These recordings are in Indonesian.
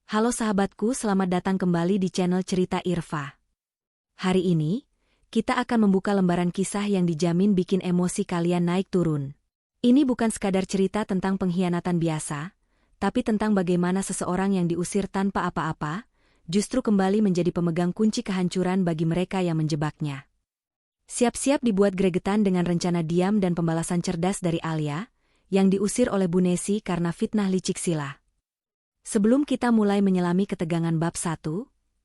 Halo sahabatku, selamat datang kembali di channel Cerita Irfa. Hari ini, kita akan membuka lembaran kisah yang dijamin bikin emosi kalian naik turun. Ini bukan sekadar cerita tentang pengkhianatan biasa, tapi tentang bagaimana seseorang yang diusir tanpa apa-apa, justru kembali menjadi pemegang kunci kehancuran bagi mereka yang menjebaknya. Siap-siap dibuat gregetan dengan rencana diam dan pembalasan cerdas dari Alia, yang diusir oleh Bu Nesi karena fitnah licik Sila. Sebelum kita mulai menyelami ketegangan bab 1,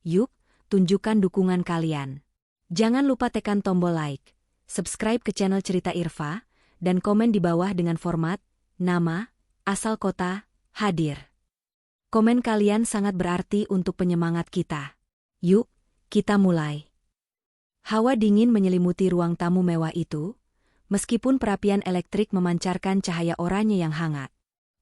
yuk, tunjukkan dukungan kalian. Jangan lupa tekan tombol like, subscribe ke channel Cerita Irfa, dan komen di bawah dengan format, nama, asal kota, hadir. Komen kalian sangat berarti untuk penyemangat kita. Yuk, kita mulai. Hawa dingin menyelimuti ruang tamu mewah itu, meskipun perapian elektrik memancarkan cahaya oranye yang hangat.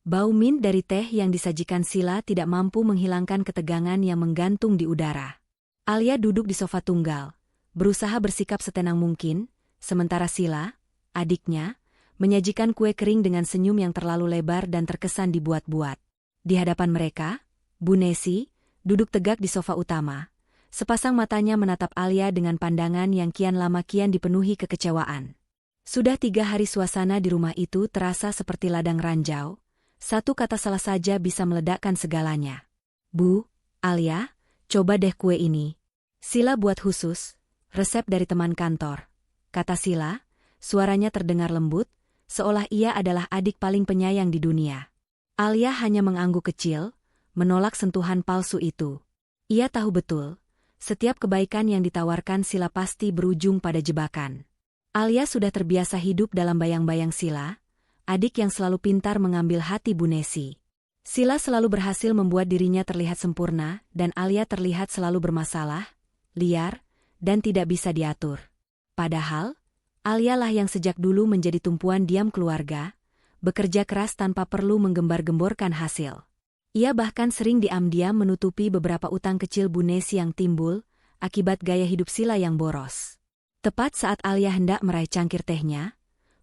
Bau mint dari teh yang disajikan Sila tidak mampu menghilangkan ketegangan yang menggantung di udara. Alia duduk di sofa tunggal, berusaha bersikap setenang mungkin, sementara Sila, adiknya, menyajikan kue kering dengan senyum yang terlalu lebar dan terkesan dibuat-buat. Di hadapan mereka, Bu Nesi, duduk tegak di sofa utama. Sepasang matanya menatap Alia dengan pandangan yang kian lama kian dipenuhi kekecewaan. Sudah 3 hari suasana di rumah itu terasa seperti ladang ranjau. Satu kata salah saja bisa meledakkan segalanya. Bu, Alia, coba deh kue ini. Sila buat khusus, resep dari teman kantor. Kata Sila, suaranya terdengar lembut, seolah ia adalah adik paling penyayang di dunia. Alia hanya mengangguk kecil, menolak sentuhan palsu itu. Ia tahu betul, setiap kebaikan yang ditawarkan Sila pasti berujung pada jebakan. Alia sudah terbiasa hidup dalam bayang-bayang Sila, adik yang selalu pintar mengambil hati Bu Nesi. Sila selalu berhasil membuat dirinya terlihat sempurna, dan Alia terlihat selalu bermasalah, liar, dan tidak bisa diatur. Padahal, Alia lah yang sejak dulu menjadi tumpuan diam keluarga, bekerja keras tanpa perlu menggembar-gemborkan hasil. Ia bahkan sering diam-diam menutupi beberapa utang kecil Bu Nesi yang timbul, akibat gaya hidup Sila yang boros. Tepat saat Alia hendak meraih cangkir tehnya,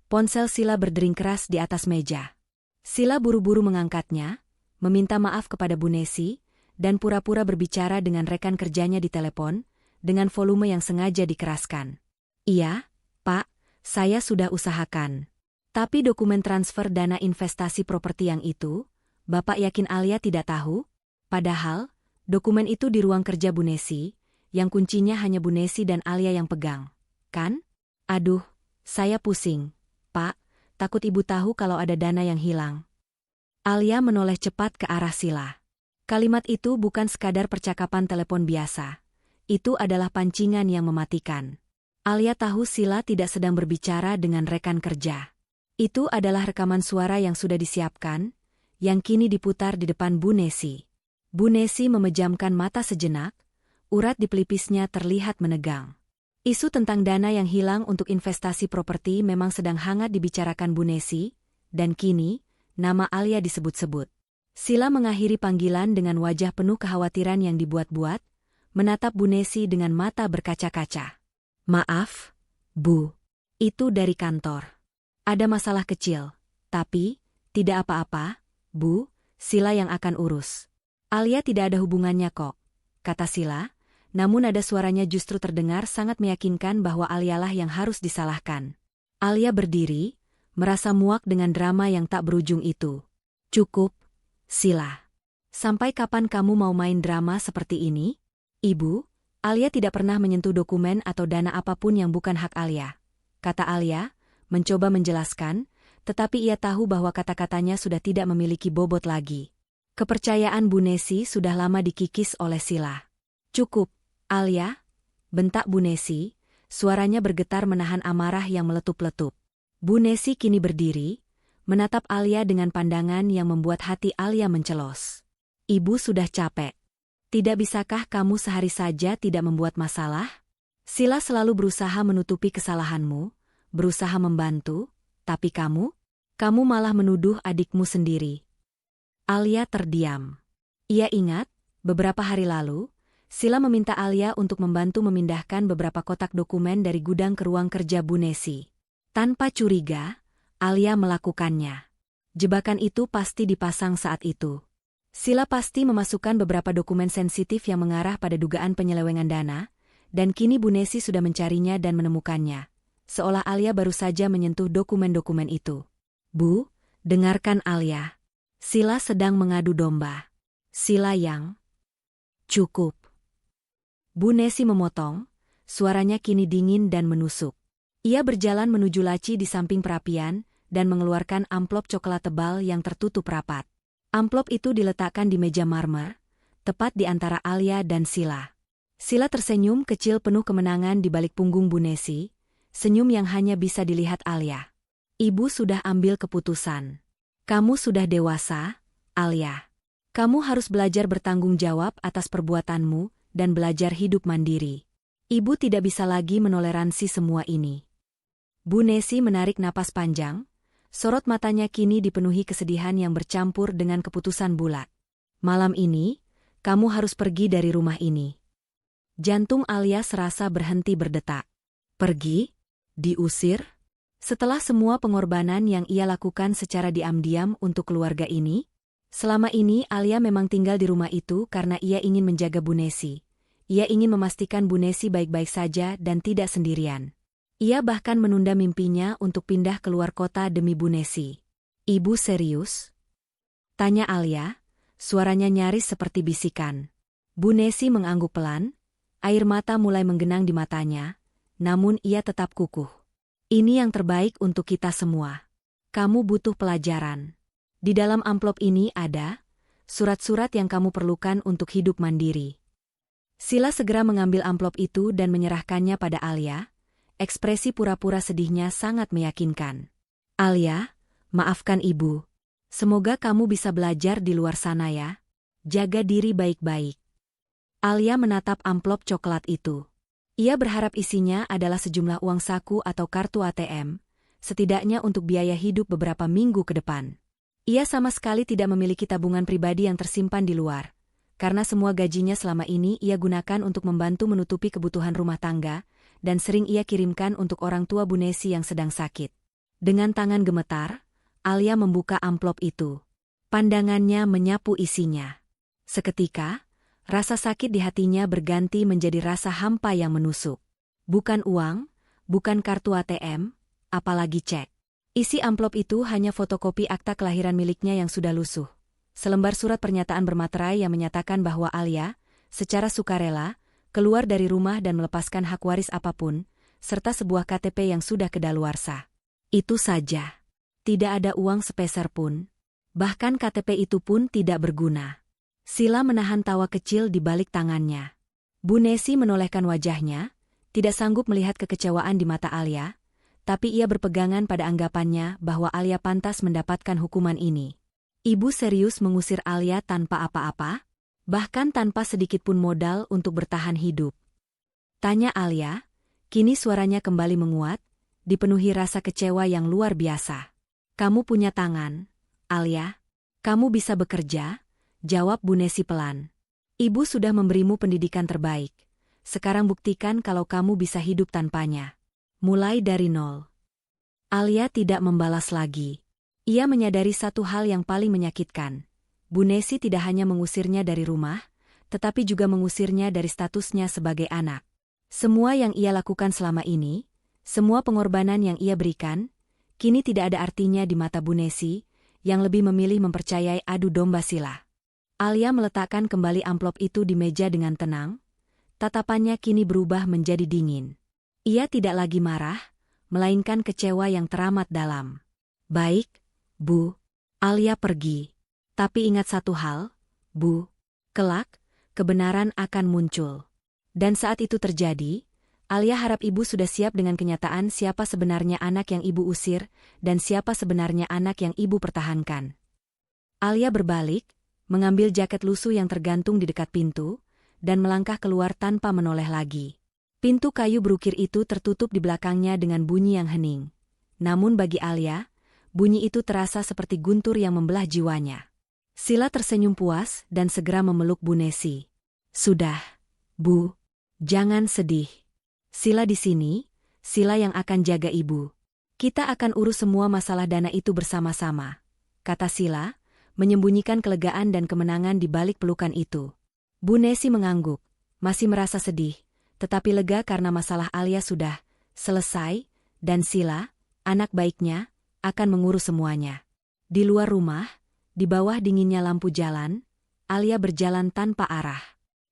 ponsel Sila berdering keras di atas meja. Sila buru-buru mengangkatnya, meminta maaf kepada Bu Nesi, dan pura-pura berbicara dengan rekan kerjanya di telepon, dengan volume yang sengaja dikeraskan. Iya, Pak, saya sudah usahakan. Tapi dokumen transfer dana investasi properti yang itu, Bapak yakin Alia tidak tahu? Padahal, dokumen itu di ruang kerja Bu Nesi, yang kuncinya hanya Bu Nesi dan Alia yang pegang. Kan? Aduh, saya pusing. Pak, takut ibu tahu kalau ada dana yang hilang. Alia menoleh cepat ke arah Sila. Kalimat itu bukan sekadar percakapan telepon biasa. Itu adalah pancingan yang mematikan. Alia tahu Sila tidak sedang berbicara dengan rekan kerja. Itu adalah rekaman suara yang sudah disiapkan, yang kini diputar di depan Bu Nesi. Bu Nesi memejamkan mata sejenak, urat di pelipisnya terlihat menegang. Isu tentang dana yang hilang untuk investasi properti memang sedang hangat dibicarakan Bu Nesi, dan kini, nama Alia disebut-sebut. Sila mengakhiri panggilan dengan wajah penuh kekhawatiran yang dibuat-buat, menatap Bu Nesi dengan mata berkaca-kaca. Maaf, Bu. Itu dari kantor. Ada masalah kecil, tapi, tidak apa-apa, Bu, Sila yang akan urus. Alia tidak ada hubungannya kok, kata Sila. Namun ada suaranya justru terdengar sangat meyakinkan bahwa Alialah yang harus disalahkan. Alia berdiri, merasa muak dengan drama yang tak berujung itu. Cukup, Sila. Sampai kapan kamu mau main drama seperti ini? Ibu, Alia tidak pernah menyentuh dokumen atau dana apapun yang bukan hak Alia. Kata Alia, mencoba menjelaskan, tetapi ia tahu bahwa kata-katanya sudah tidak memiliki bobot lagi. Kepercayaan Bu Nesi sudah lama dikikis oleh Sila. Cukup. Alia, bentak Bu Nesi, suaranya bergetar menahan amarah yang meletup-letup. Bu Nesi kini berdiri, menatap Alia dengan pandangan yang membuat hati Alia mencelos. Ibu sudah capek. Tidak bisakah kamu sehari saja tidak membuat masalah? Sila selalu berusaha menutupi kesalahanmu, berusaha membantu, tapi kamu malah menuduh adikmu sendiri. Alia terdiam. Ia ingat, beberapa hari lalu, Sila meminta Alia untuk membantu memindahkan beberapa kotak dokumen dari gudang ke ruang kerja Bu Nesi. Tanpa curiga, Alia melakukannya. Jebakan itu pasti dipasang saat itu. Sila pasti memasukkan beberapa dokumen sensitif yang mengarah pada dugaan penyelewengan dana, dan kini Bu Nesi sudah mencarinya dan menemukannya. Seolah Alia baru saja menyentuh dokumen-dokumen itu. Bu, dengarkan Alia. Sila sedang mengadu domba. Sila yang... Cukup. Bu Nesi memotong, suaranya kini dingin dan menusuk. Ia berjalan menuju laci di samping perapian, dan mengeluarkan amplop coklat tebal yang tertutup rapat. Amplop itu diletakkan di meja marmer, tepat di antara Alia dan Sila. Sila tersenyum kecil penuh kemenangan di balik punggung Bu Nesi, senyum yang hanya bisa dilihat Alia. Ibu sudah ambil keputusan. Kamu sudah dewasa, Alia. Kamu harus belajar bertanggung jawab atas perbuatanmu dan belajar hidup mandiri. Ibu tidak bisa lagi menoleransi semua ini. Bu Nesi menarik napas panjang. Sorot matanya kini dipenuhi kesedihan yang bercampur dengan keputusan bulat. Malam ini, kamu harus pergi dari rumah ini. Jantung Alia serasa berhenti berdetak. Pergi? Diusir? Setelah semua pengorbanan yang ia lakukan secara diam-diam untuk keluarga ini? Selama ini Alia memang tinggal di rumah itu karena ia ingin menjaga Bu Nesi. Ia ingin memastikan Bu Nesi baik-baik saja dan tidak sendirian. Ia bahkan menunda mimpinya untuk pindah keluar kota demi Bu Nesi. Ibu serius? Tanya Alia, suaranya nyaris seperti bisikan. Bu Nesi mengangguk pelan, air mata mulai menggenang di matanya, namun ia tetap kukuh. Ini yang terbaik untuk kita semua. Kamu butuh pelajaran. Di dalam amplop ini ada surat-surat yang kamu perlukan untuk hidup mandiri. Sila segera mengambil amplop itu dan menyerahkannya pada Alia. Ekspresi pura-pura sedihnya sangat meyakinkan. Alia, maafkan ibu. Semoga kamu bisa belajar di luar sana ya. Jaga diri baik-baik. Alia menatap amplop coklat itu. Ia berharap isinya adalah sejumlah uang saku atau kartu ATM, setidaknya untuk biaya hidup beberapa minggu ke depan. Ia sama sekali tidak memiliki tabungan pribadi yang tersimpan di luar, karena semua gajinya selama ini ia gunakan untuk membantu menutupi kebutuhan rumah tangga, dan sering ia kirimkan untuk orang tua Bu Nesi yang sedang sakit. Dengan tangan gemetar, Alia membuka amplop itu. Pandangannya menyapu isinya. Seketika, rasa sakit di hatinya berganti menjadi rasa hampa yang menusuk. Bukan uang, bukan kartu ATM, apalagi cek. Isi amplop itu hanya fotokopi akta kelahiran miliknya yang sudah lusuh. Selembar surat pernyataan bermaterai yang menyatakan bahwa Alia, secara sukarela, keluar dari rumah dan melepaskan hak waris apapun, serta sebuah KTP yang sudah kedaluarsa. Itu saja. Tidak ada uang sepeser pun. Bahkan KTP itu pun tidak berguna. Sila menahan tawa kecil di balik tangannya. Bu Nesi menolehkan wajahnya, tidak sanggup melihat kekecewaan di mata Alia, tapi ia berpegangan pada anggapannya bahwa Alia pantas mendapatkan hukuman ini. Ibu serius mengusir Alia tanpa apa-apa? Bahkan tanpa sedikitpun modal untuk bertahan hidup. Tanya Alia, kini suaranya kembali menguat, dipenuhi rasa kecewa yang luar biasa. Kamu punya tangan, Alia. Kamu bisa bekerja, jawab Bu Nesi pelan. Ibu sudah memberimu pendidikan terbaik. Sekarang buktikan kalau kamu bisa hidup tanpanya. Mulai dari nol. Alia tidak membalas lagi. Ia menyadari satu hal yang paling menyakitkan. Bu Nesi tidak hanya mengusirnya dari rumah, tetapi juga mengusirnya dari statusnya sebagai anak. Semua yang ia lakukan selama ini, semua pengorbanan yang ia berikan, kini tidak ada artinya di mata Bu Nesi, yang lebih memilih mempercayai adu domba Sila. Alia meletakkan kembali amplop itu di meja dengan tenang, tatapannya kini berubah menjadi dingin. Ia tidak lagi marah, melainkan kecewa yang teramat dalam. Baik, Bu. Alia pergi. Tapi ingat satu hal, Bu, kelak, kebenaran akan muncul. Dan saat itu terjadi, Alia harap ibu sudah siap dengan kenyataan siapa sebenarnya anak yang ibu usir, dan siapa sebenarnya anak yang ibu pertahankan. Alia berbalik, mengambil jaket lusuh yang tergantung di dekat pintu, dan melangkah keluar tanpa menoleh lagi. Pintu kayu berukir itu tertutup di belakangnya dengan bunyi yang hening. Namun bagi Alia, bunyi itu terasa seperti guntur yang membelah jiwanya. Sila tersenyum puas dan segera memeluk Bu Nesi. Sudah, Bu. Jangan sedih. Sila di sini, Sila yang akan jaga ibu. Kita akan urus semua masalah dana itu bersama-sama, kata Sila, menyembunyikan kelegaan dan kemenangan di balik pelukan itu. Bu Nesi mengangguk, masih merasa sedih, tetapi lega karena masalah Alia sudah selesai, dan Sila, anak baiknya, akan mengurus semuanya. Di luar rumah, di bawah dinginnya lampu jalan, Alia berjalan tanpa arah.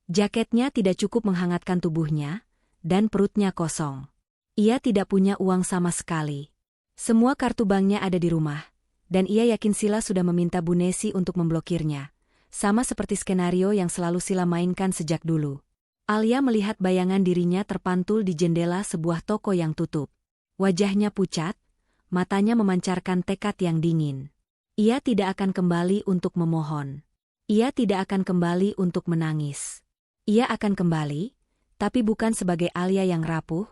Jaketnya tidak cukup menghangatkan tubuhnya, dan perutnya kosong. Ia tidak punya uang sama sekali. Semua kartu banknya ada di rumah, dan ia yakin Sila sudah meminta Bu Nesi untuk memblokirnya, sama seperti skenario yang selalu Sila mainkan sejak dulu. Alia melihat bayangan dirinya terpantul di jendela sebuah toko yang tutup. Wajahnya pucat, matanya memancarkan tekad yang dingin. Ia tidak akan kembali untuk memohon. Ia tidak akan kembali untuk menangis. Ia akan kembali, tapi bukan sebagai Alia yang rapuh,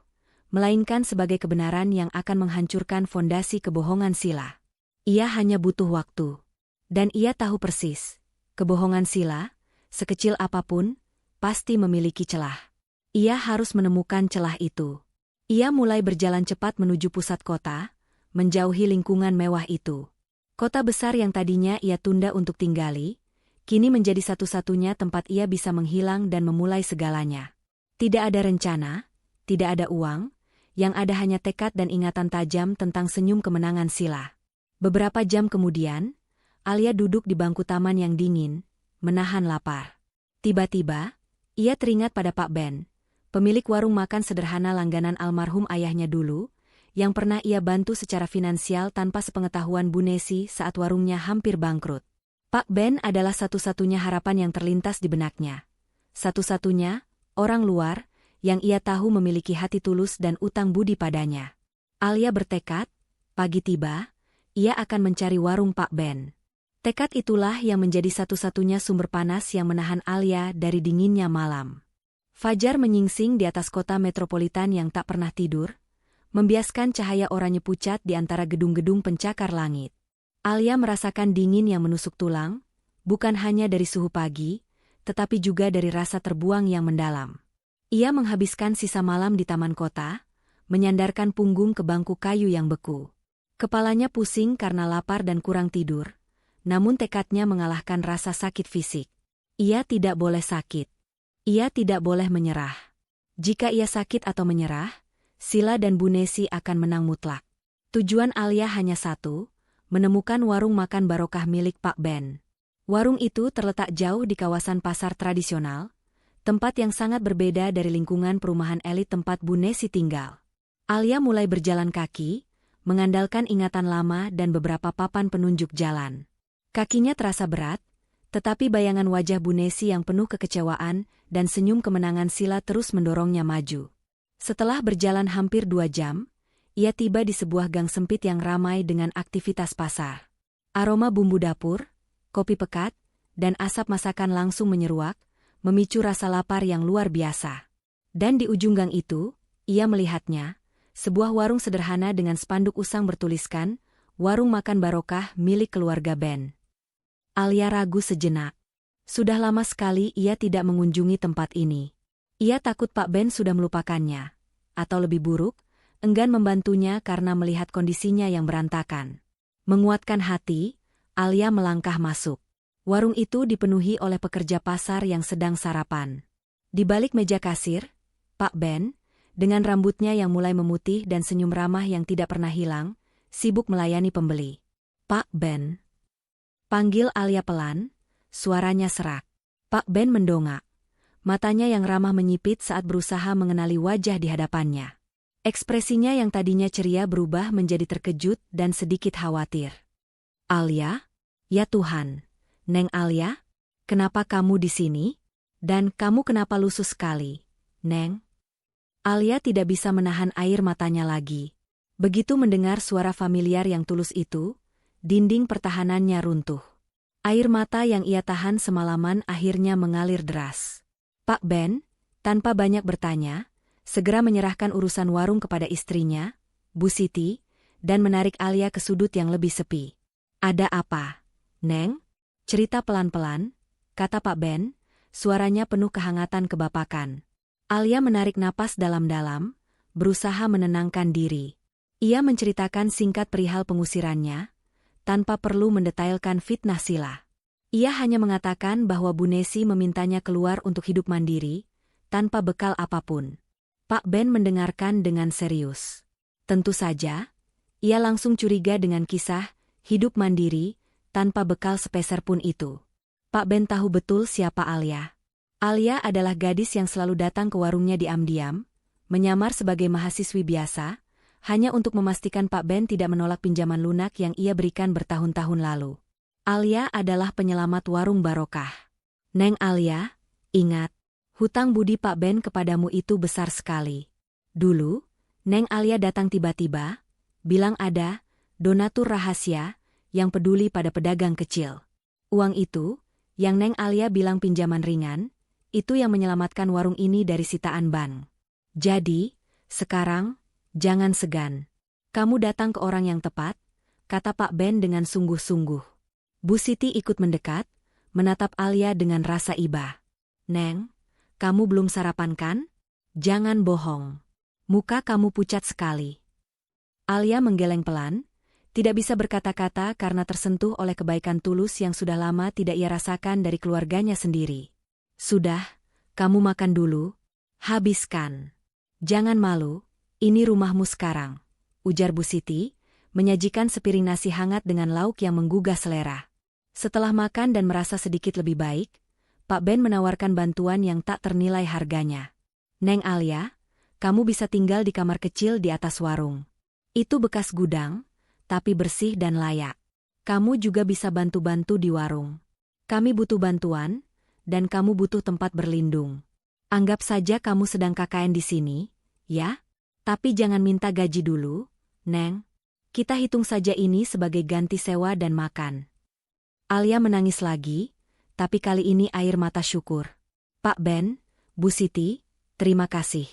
melainkan sebagai kebenaran yang akan menghancurkan fondasi kebohongan Sila. Ia hanya butuh waktu. Dan ia tahu persis, kebohongan Sila, sekecil apapun, pasti memiliki celah. Ia harus menemukan celah itu. Ia mulai berjalan cepat menuju pusat kota, menjauhi lingkungan mewah itu. Kota besar yang tadinya ia tunda untuk tinggali, kini menjadi satu-satunya tempat ia bisa menghilang dan memulai segalanya. Tidak ada rencana, tidak ada uang, yang ada hanya tekad dan ingatan tajam tentang senyum kemenangan Sila. Beberapa jam kemudian, Alia duduk di bangku taman yang dingin, menahan lapar. Tiba-tiba, ia teringat pada Pak Ben, pemilik warung makan sederhana langganan almarhum ayahnya dulu, yang pernah ia bantu secara finansial tanpa sepengetahuan Bu Nesi saat warungnya hampir bangkrut. Pak Ben adalah satu-satunya harapan yang terlintas di benaknya. Satu-satunya, orang luar, yang ia tahu memiliki hati tulus dan utang budi padanya. Alia bertekad, pagi tiba, ia akan mencari warung Pak Ben. Tekad itulah yang menjadi satu-satunya sumber panas yang menahan Alia dari dinginnya malam. Fajar menyingsing di atas kota metropolitan yang tak pernah tidur, membiaskan cahaya oranye pucat di antara gedung-gedung pencakar langit. Alia merasakan dingin yang menusuk tulang, bukan hanya dari suhu pagi, tetapi juga dari rasa terbuang yang mendalam. Ia menghabiskan sisa malam di taman kota, menyandarkan punggung ke bangku kayu yang beku. Kepalanya pusing karena lapar dan kurang tidur, namun tekadnya mengalahkan rasa sakit fisik. Ia tidak boleh sakit. Ia tidak boleh menyerah. Jika ia sakit atau menyerah, Sila dan Bu Nesi akan menang mutlak. Tujuan Alia hanya satu, menemukan warung makan barokah milik Pak Ben. Warung itu terletak jauh di kawasan pasar tradisional, tempat yang sangat berbeda dari lingkungan perumahan elit tempat Bu Nesi tinggal. Alia mulai berjalan kaki, mengandalkan ingatan lama dan beberapa papan penunjuk jalan. Kakinya terasa berat, tetapi bayangan wajah Bu Nesi yang penuh kekecewaan dan senyum kemenangan Sila terus mendorongnya maju. Setelah berjalan hampir 2 jam, ia tiba di sebuah gang sempit yang ramai dengan aktivitas pasar. Aroma bumbu dapur, kopi pekat, dan asap masakan langsung menyeruak, memicu rasa lapar yang luar biasa. Dan di ujung gang itu, ia melihatnya, sebuah warung sederhana dengan spanduk usang bertuliskan, warung makan barokah milik keluarga Ben. Alia ragu sejenak. Sudah lama sekali ia tidak mengunjungi tempat ini. Ia takut Pak Ben sudah melupakannya. Atau lebih buruk, enggan membantunya karena melihat kondisinya yang berantakan. Menguatkan hati, Alia melangkah masuk. Warung itu dipenuhi oleh pekerja pasar yang sedang sarapan. Di balik meja kasir, Pak Ben, dengan rambutnya yang mulai memutih dan senyum ramah yang tidak pernah hilang, sibuk melayani pembeli. Pak Ben. Panggil Alia pelan, suaranya serak. Pak Ben mendongak. Matanya yang ramah menyipit saat berusaha mengenali wajah di hadapannya. Ekspresinya yang tadinya ceria berubah menjadi terkejut dan sedikit khawatir. Alia? Ya Tuhan. Neng Alia? Kenapa kamu di sini? Dan kamu kenapa lusuh sekali, Neng? Alia tidak bisa menahan air matanya lagi. Begitu mendengar suara familiar yang tulus itu, dinding pertahanannya runtuh. Air mata yang ia tahan semalaman akhirnya mengalir deras. Pak Ben, tanpa banyak bertanya, segera menyerahkan urusan warung kepada istrinya, Bu Siti, dan menarik Alia ke sudut yang lebih sepi. Ada apa, Neng? Cerita pelan-pelan, kata Pak Ben, suaranya penuh kehangatan kebapakan. Alia menarik napas dalam-dalam, berusaha menenangkan diri. Ia menceritakan singkat perihal pengusirannya, tanpa perlu mendetailkan fitnah Sila. Ia hanya mengatakan bahwa Bu Nesi memintanya keluar untuk hidup mandiri, tanpa bekal apapun. Pak Ben mendengarkan dengan serius. Tentu saja, ia langsung curiga dengan kisah hidup mandiri, tanpa bekal sepeser pun itu. Pak Ben tahu betul siapa Alia. Alia adalah gadis yang selalu datang ke warungnya diam-diam, menyamar sebagai mahasiswi biasa, hanya untuk memastikan Pak Ben tidak menolak pinjaman lunak yang ia berikan bertahun-tahun lalu. Alia adalah penyelamat warung barokah. Neng Alia, ingat, hutang budi Pak Ben kepadamu itu besar sekali. Dulu, Neng Alia datang tiba-tiba, bilang ada donatur rahasia yang peduli pada pedagang kecil. Uang itu, yang Neng Alia bilang pinjaman ringan, itu yang menyelamatkan warung ini dari sitaan bank. Jadi, sekarang, jangan segan. Kamu datang ke orang yang tepat, kata Pak Ben dengan sungguh-sungguh. Bu Siti ikut mendekat, menatap Alia dengan rasa iba. Neng, kamu belum sarapan kan? Jangan bohong. Muka kamu pucat sekali. Alia menggeleng pelan, tidak bisa berkata-kata karena tersentuh oleh kebaikan tulus yang sudah lama tidak ia rasakan dari keluarganya sendiri. Sudah, kamu makan dulu. Habiskan. Jangan malu, ini rumahmu sekarang, ujar Bu Siti, menyajikan sepiring nasi hangat dengan lauk yang menggugah selera. Setelah makan dan merasa sedikit lebih baik, Pak Ben menawarkan bantuan yang tak ternilai harganya. Neng Alia, kamu bisa tinggal di kamar kecil di atas warung. Itu bekas gudang, tapi bersih dan layak. Kamu juga bisa bantu-bantu di warung. Kami butuh bantuan, dan kamu butuh tempat berlindung. Anggap saja kamu sedang KKN di sini, ya? Tapi jangan minta gaji dulu, Neng. Kita hitung saja ini sebagai ganti sewa dan makan. Alia menangis lagi, tapi kali ini air mata syukur. Pak Ben, Bu Siti, terima kasih.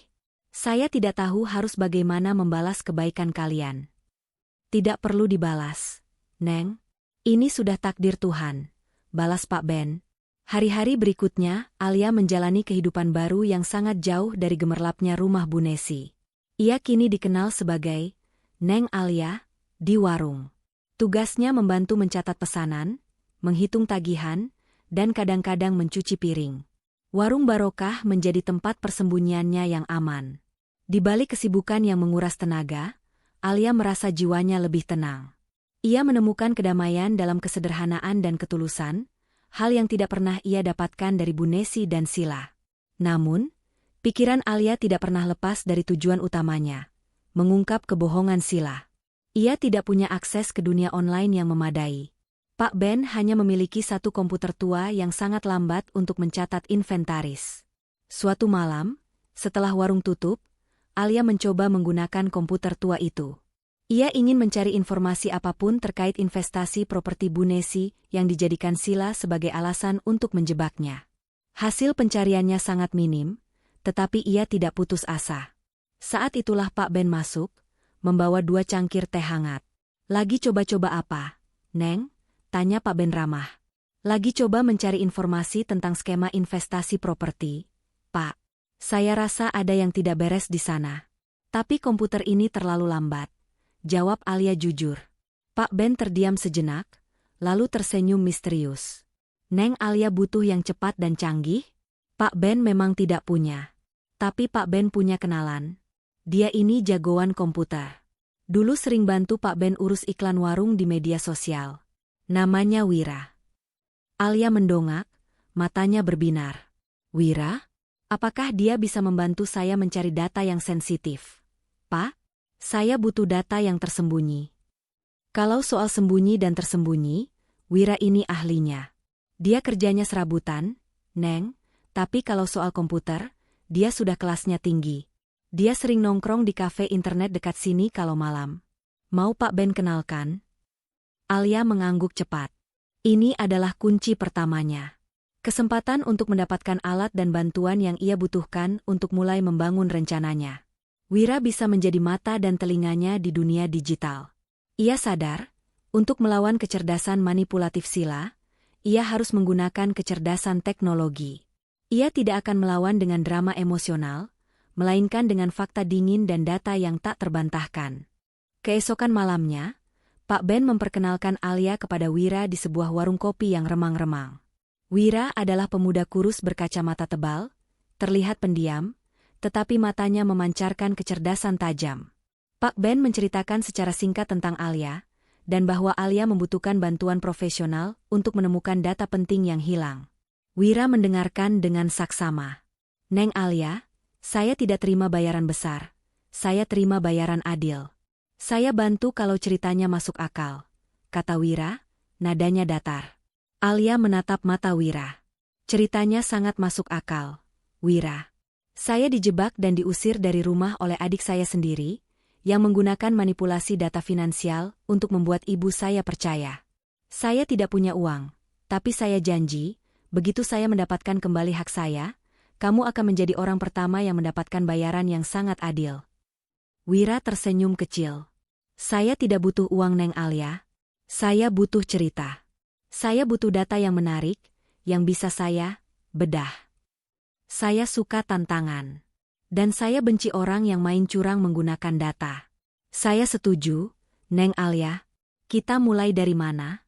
Saya tidak tahu harus bagaimana membalas kebaikan kalian. Tidak perlu dibalas, Neng. Ini sudah takdir Tuhan, balas Pak Ben. Hari-hari berikutnya, Alia menjalani kehidupan baru yang sangat jauh dari gemerlapnya rumah Bu Nesi. Ia kini dikenal sebagai Neng Alia di warung. Tugasnya membantu mencatat pesanan, menghitung tagihan, dan kadang-kadang mencuci piring. Warung barokah menjadi tempat persembunyiannya yang aman. Di balik kesibukan yang menguras tenaga, Alia merasa jiwanya lebih tenang. Ia menemukan kedamaian dalam kesederhanaan dan ketulusan, hal yang tidak pernah ia dapatkan dari Bu Nesi dan Sila. Namun, pikiran Alia tidak pernah lepas dari tujuan utamanya, mengungkap kebohongan Sila. Ia tidak punya akses ke dunia online yang memadai. Pak Ben hanya memiliki satu komputer tua yang sangat lambat untuk mencatat inventaris. Suatu malam, setelah warung tutup, Alia mencoba menggunakan komputer tua itu. Ia ingin mencari informasi apapun terkait investasi properti Bu Nesi yang dijadikan Sila sebagai alasan untuk menjebaknya. Hasil pencariannya sangat minim, tetapi ia tidak putus asa. Saat itulah Pak Ben masuk, membawa 2 cangkir teh hangat. Lagi coba-coba apa, Neng? Tanya Pak Ben ramah. Lagi coba mencari informasi tentang skema investasi properti, Pak. Saya rasa ada yang tidak beres di sana. Tapi komputer ini terlalu lambat, jawab Alia jujur. Pak Ben terdiam sejenak, lalu tersenyum misterius. Neng Alia butuh yang cepat dan canggih? Pak Ben memang tidak punya. Tapi Pak Ben punya kenalan. Dia ini jagoan komputer. Dulu sering bantu Pak Ben urus iklan warung di media sosial. Namanya Wira. Alia mendongak, matanya berbinar. Wira? Apakah dia bisa membantu saya mencari data yang sensitif? Pak, saya butuh data yang tersembunyi. Kalau soal sembunyi dan tersembunyi, Wira ini ahlinya. Dia kerjanya serabutan, Neng, tapi kalau soal komputer, dia sudah kelasnya tinggi. Dia sering nongkrong di kafe internet dekat sini kalau malam. Mau Pak Ben kenalkan? Alia mengangguk cepat. Ini adalah kunci pertamanya. Kesempatan untuk mendapatkan alat dan bantuan yang ia butuhkan untuk mulai membangun rencananya. Wira bisa menjadi mata dan telinganya di dunia digital. Ia sadar, untuk melawan kecerdasan manipulatif Sila, ia harus menggunakan kecerdasan teknologi. Ia tidak akan melawan dengan drama emosional, melainkan dengan fakta dingin dan data yang tak terbantahkan. Keesokan malamnya, Pak Ben memperkenalkan Alia kepada Wira di sebuah warung kopi yang remang-remang. Wira adalah pemuda kurus berkacamata tebal, terlihat pendiam, tetapi matanya memancarkan kecerdasan tajam. Pak Ben menceritakan secara singkat tentang Alia, dan bahwa Alia membutuhkan bantuan profesional untuk menemukan data penting yang hilang. Wira mendengarkan dengan saksama. "Neng Alia, saya tidak terima bayaran besar. Saya terima bayaran adil. Saya bantu kalau ceritanya masuk akal," kata Wira, nadanya datar. Alia menatap mata Wira. "Ceritanya sangat masuk akal, Wira. Saya dijebak dan diusir dari rumah oleh adik saya sendiri, yang menggunakan manipulasi data finansial untuk membuat ibu saya percaya. Saya tidak punya uang, tapi saya janji, begitu saya mendapatkan kembali hak saya, kamu akan menjadi orang pertama yang mendapatkan bayaran yang sangat adil." Wira tersenyum kecil. "Saya tidak butuh uang, Neng Alia. Saya butuh cerita. Saya butuh data yang menarik, yang bisa saya bedah. Saya suka tantangan. Dan saya benci orang yang main curang menggunakan data." "Saya setuju, Neng Alia. Kita mulai dari mana?"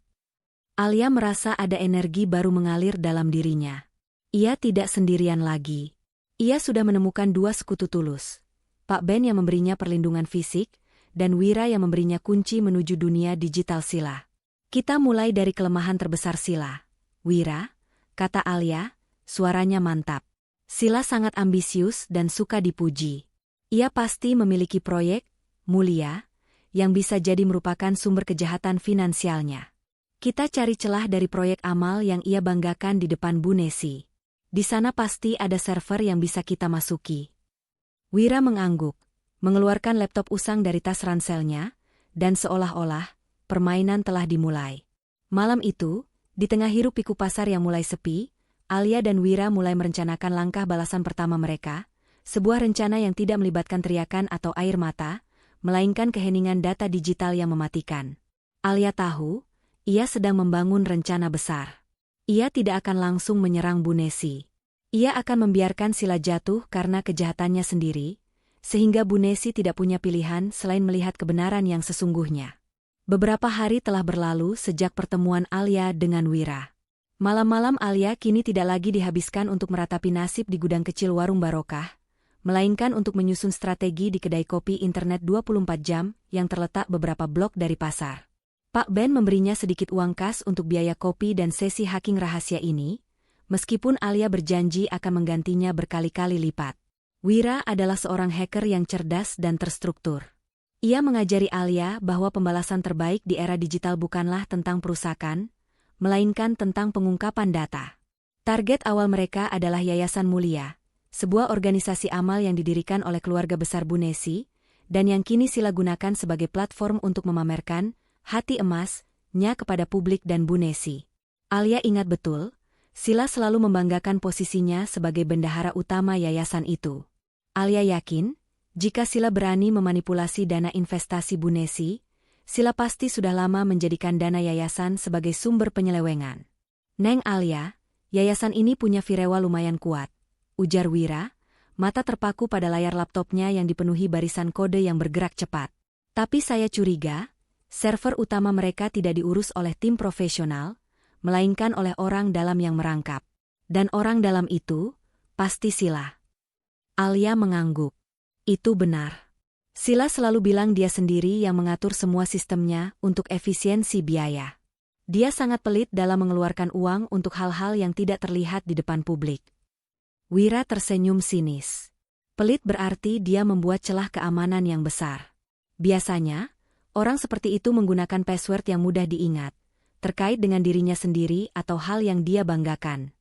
Alia merasa ada energi baru mengalir dalam dirinya. Ia tidak sendirian lagi. Ia sudah menemukan dua sekutu tulus. Pak Ben yang memberinya perlindungan fisik, dan Wira yang memberinya kunci menuju dunia digital Sila. "Kita mulai dari kelemahan terbesar Sila, Wira," kata Alia, suaranya mantap. "Sila sangat ambisius dan suka dipuji. Ia pasti memiliki proyek mulia yang bisa jadi merupakan sumber kejahatan finansialnya. Kita cari celah dari proyek amal yang ia banggakan di depan Bu Nesi. Di sana pasti ada server yang bisa kita masuki." Wira mengangguk, mengeluarkan laptop usang dari tas ranselnya, dan seolah-olah permainan telah dimulai. Malam itu, di tengah hiruk pikuk pasar yang mulai sepi, Alia dan Wira mulai merencanakan langkah balasan pertama mereka, sebuah rencana yang tidak melibatkan teriakan atau air mata, melainkan keheningan data digital yang mematikan. Alia tahu, ia sedang membangun rencana besar. Ia tidak akan langsung menyerang Bu Nesi. Ia akan membiarkan Sila jatuh karena kejahatannya sendiri, sehingga Bu Nesi tidak punya pilihan selain melihat kebenaran yang sesungguhnya. Beberapa hari telah berlalu sejak pertemuan Alia dengan Wira. Malam-malam Alia kini tidak lagi dihabiskan untuk meratapi nasib di gudang kecil warung barokah, melainkan untuk menyusun strategi di kedai kopi internet 24 jam yang terletak beberapa blok dari pasar. Pak Ben memberinya sedikit uang kas untuk biaya kopi dan sesi hacking rahasia ini, meskipun Alia berjanji akan menggantinya berkali-kali lipat. Wira adalah seorang hacker yang cerdas dan terstruktur. Ia mengajari Alia bahwa pembalasan terbaik di era digital bukanlah tentang perusakan, melainkan tentang pengungkapan data. Target awal mereka adalah Yayasan Mulia, sebuah organisasi amal yang didirikan oleh keluarga besar Bu Nesi, dan yang kini Sila gunakan sebagai platform untuk memamerkan hati emasnya kepada publik dan Bu Nesi. Alia ingat betul, Sila selalu membanggakan posisinya sebagai bendahara utama yayasan itu. Alia yakin, jika Sila berani memanipulasi dana investasi Bu Nesi, Sila pasti sudah lama menjadikan dana yayasan sebagai sumber penyelewengan. "Neng Alia, yayasan ini punya firewall lumayan kuat," ujar Wira, mata terpaku pada layar laptopnya yang dipenuhi barisan kode yang bergerak cepat. "Tapi saya curiga, server utama mereka tidak diurus oleh tim profesional, melainkan oleh orang dalam yang merangkap. Dan orang dalam itu, pasti Sila." Alia mengangguk. Itu benar. Sila selalu bilang dia sendiri yang mengatur semua sistemnya untuk efisiensi biaya. Dia sangat pelit dalam mengeluarkan uang untuk hal-hal yang tidak terlihat di depan publik. Wira tersenyum sinis. Pelit berarti dia membuat celah keamanan yang besar. Biasanya, orang seperti itu menggunakan password yang mudah diingat, terkait dengan dirinya sendiri atau hal yang dia banggakan.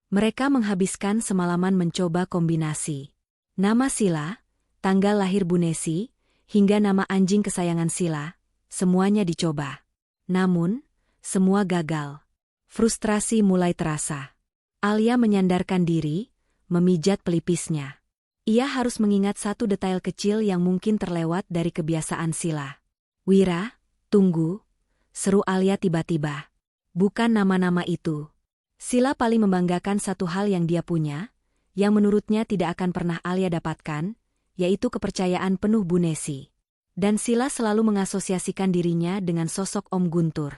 Mereka menghabiskan semalaman mencoba kombinasi nama Sila, tanggal lahir Bu Nesi, hingga nama anjing kesayangan Sila, semuanya dicoba. Namun, semua gagal. Frustrasi mulai terasa. Alia menyandarkan diri, memijat pelipisnya. Ia harus mengingat satu detail kecil yang mungkin terlewat dari kebiasaan Sila. "Wira, tunggu," seru Alia tiba-tiba. "Bukan nama-nama itu. Sila paling membanggakan satu hal yang dia punya, yang menurutnya tidak akan pernah Alia dapatkan, yaitu kepercayaan penuh Bu Nesi. Dan Sila selalu mengasosiasikan dirinya dengan sosok Om Guntur.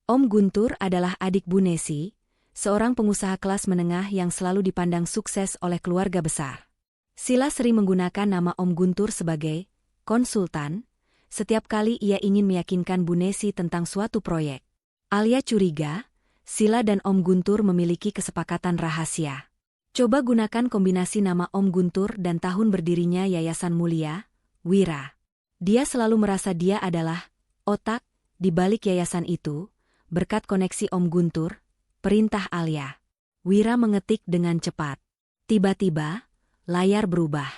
Om Guntur adalah adik Bu Nesi, seorang pengusaha kelas menengah yang selalu dipandang sukses oleh keluarga besar. Sila sering menggunakan nama Om Guntur sebagai konsultan setiap kali ia ingin meyakinkan Bu Nesi tentang suatu proyek. Alia curiga, Sila dan Om Guntur memiliki kesepakatan rahasia. Coba gunakan kombinasi nama Om Guntur dan tahun berdirinya Yayasan Mulia, Wira. Dia selalu merasa dia adalah otak di balik yayasan itu, berkat koneksi Om Guntur, perintah Alia. Wira mengetik dengan cepat. Tiba-tiba, layar berubah.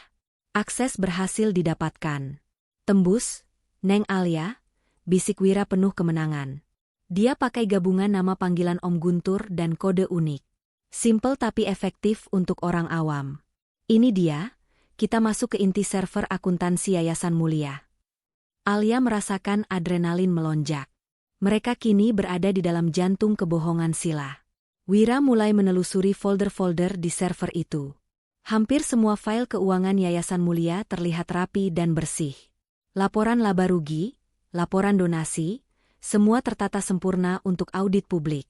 Akses berhasil didapatkan. Tembus, Neng Alia, bisik Wira penuh kemenangan. Dia pakai gabungan nama panggilan Om Guntur dan kode unik. Simple tapi efektif untuk orang awam. Ini dia, kita masuk ke inti server akuntansi Yayasan Mulia. Alia merasakan adrenalin melonjak. Mereka kini berada di dalam jantung kebohongan Sila. Wira mulai menelusuri folder-folder di server itu. Hampir semua file keuangan Yayasan Mulia terlihat rapi dan bersih. Laporan laba rugi, laporan donasi, semua tertata sempurna untuk audit publik.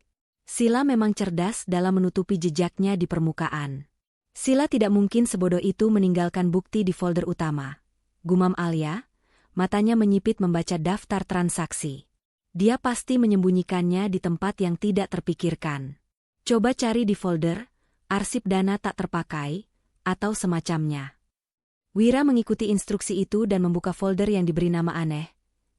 Sila memang cerdas dalam menutupi jejaknya di permukaan. Sila tidak mungkin sebodoh itu meninggalkan bukti di folder utama. Gumam Alia, matanya menyipit membaca daftar transaksi. Dia pasti menyembunyikannya di tempat yang tidak terpikirkan. Coba cari di folder, arsip dana tak terpakai, atau semacamnya. Wira mengikuti instruksi itu dan membuka folder yang diberi nama aneh.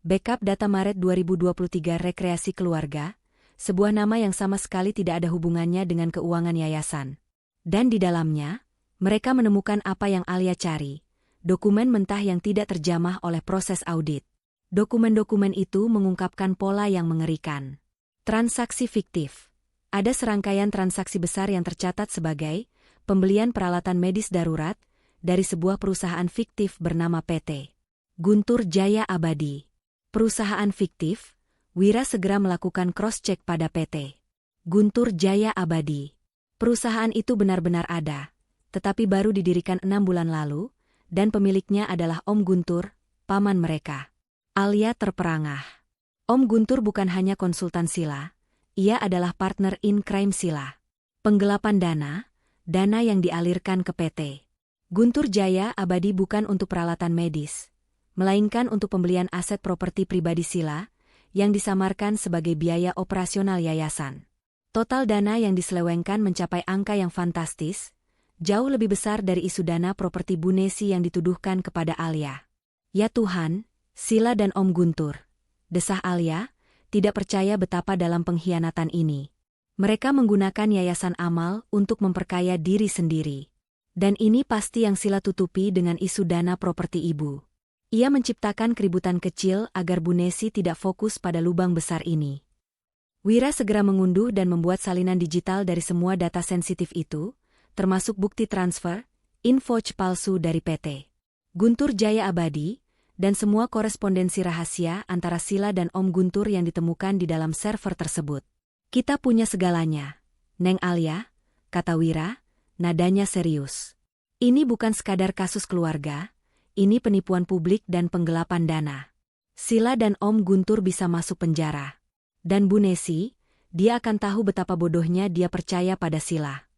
Backup data Maret 2023 rekreasi keluarga, sebuah nama yang sama sekali tidak ada hubungannya dengan keuangan yayasan. Dan di dalamnya, mereka menemukan apa yang Alia cari, dokumen mentah yang tidak terjamah oleh proses audit. Dokumen-dokumen itu mengungkapkan pola yang mengerikan. Transaksi fiktif. Ada serangkaian transaksi besar yang tercatat sebagai pembelian peralatan medis darurat dari sebuah perusahaan fiktif bernama PT Guntur Jaya Abadi. Perusahaan fiktif, Wira segera melakukan cross-check pada PT Guntur Jaya Abadi. Perusahaan itu benar-benar ada, tetapi baru didirikan 6 bulan lalu, dan pemiliknya adalah Om Guntur, paman mereka. Alia terperangah. Om Guntur bukan hanya konsultan Sila, ia adalah partner in crime Sila. Penggelapan dana yang dialirkan ke PT Guntur Jaya Abadi bukan untuk peralatan medis, melainkan untuk pembelian aset properti pribadi Sila, yang disamarkan sebagai biaya operasional yayasan. Total dana yang diselewengkan mencapai angka yang fantastis, jauh lebih besar dari isu dana properti Bu Nesi yang dituduhkan kepada Alia. Ya Tuhan, Sila dan Om Guntur, desah Alia, tidak percaya betapa dalam pengkhianatan ini. Mereka menggunakan yayasan amal untuk memperkaya diri sendiri. Dan ini pasti yang Sila tutupi dengan isu dana properti ibu. Ia menciptakan keributan kecil agar Bu Nesi tidak fokus pada lubang besar ini. Wira segera mengunduh dan membuat salinan digital dari semua data sensitif itu, termasuk bukti transfer, invoice palsu dari PT Guntur Jaya Abadi, dan semua korespondensi rahasia antara Sila dan Om Guntur yang ditemukan di dalam server tersebut. Kita punya segalanya, Neng Alia, kata Wira, nadanya serius. Ini bukan sekadar kasus keluarga, ini penipuan publik dan penggelapan dana. Sila dan Om Guntur bisa masuk penjara. Dan Bu Nesi, dia akan tahu betapa bodohnya dia percaya pada Sila.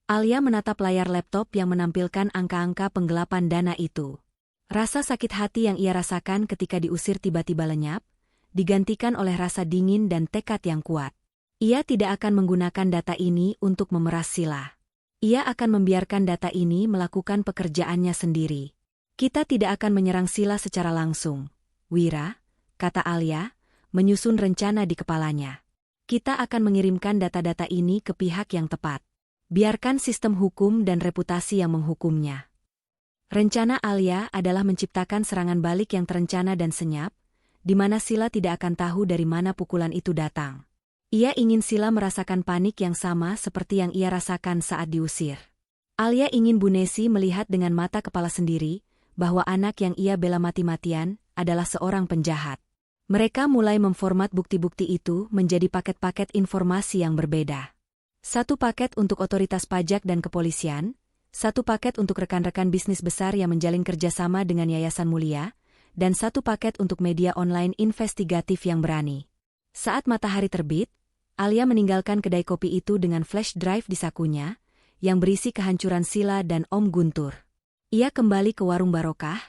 Alia menatap layar laptop yang menampilkan angka-angka penggelapan dana itu. Rasa sakit hati yang ia rasakan ketika diusir tiba-tiba lenyap, digantikan oleh rasa dingin dan tekad yang kuat. Ia tidak akan menggunakan data ini untuk memeras Sila. Ia akan membiarkan data ini melakukan pekerjaannya sendiri. Kita tidak akan menyerang Sila secara langsung, Wira, kata Alia, menyusun rencana di kepalanya. Kita akan mengirimkan data-data ini ke pihak yang tepat. Biarkan sistem hukum dan reputasi yang menghukumnya. Rencana Alia adalah menciptakan serangan balik yang terencana dan senyap, di mana Sila tidak akan tahu dari mana pukulan itu datang. Ia ingin Sila merasakan panik yang sama seperti yang ia rasakan saat diusir. Alia ingin Bu Nesi melihat dengan mata kepala sendiri, bahwa anak yang ia bela mati-matian adalah seorang penjahat. Mereka mulai memformat bukti-bukti itu menjadi paket-paket informasi yang berbeda. Satu paket untuk otoritas pajak dan kepolisian, satu paket untuk rekan-rekan bisnis besar yang menjalin kerjasama dengan Yayasan Mulia, dan 1 paket untuk media online investigatif yang berani. Saat matahari terbit, Alia meninggalkan kedai kopi itu dengan flash drive di sakunya, yang berisi kehancuran Sila dan Om Guntur. Ia kembali ke warung Barokah,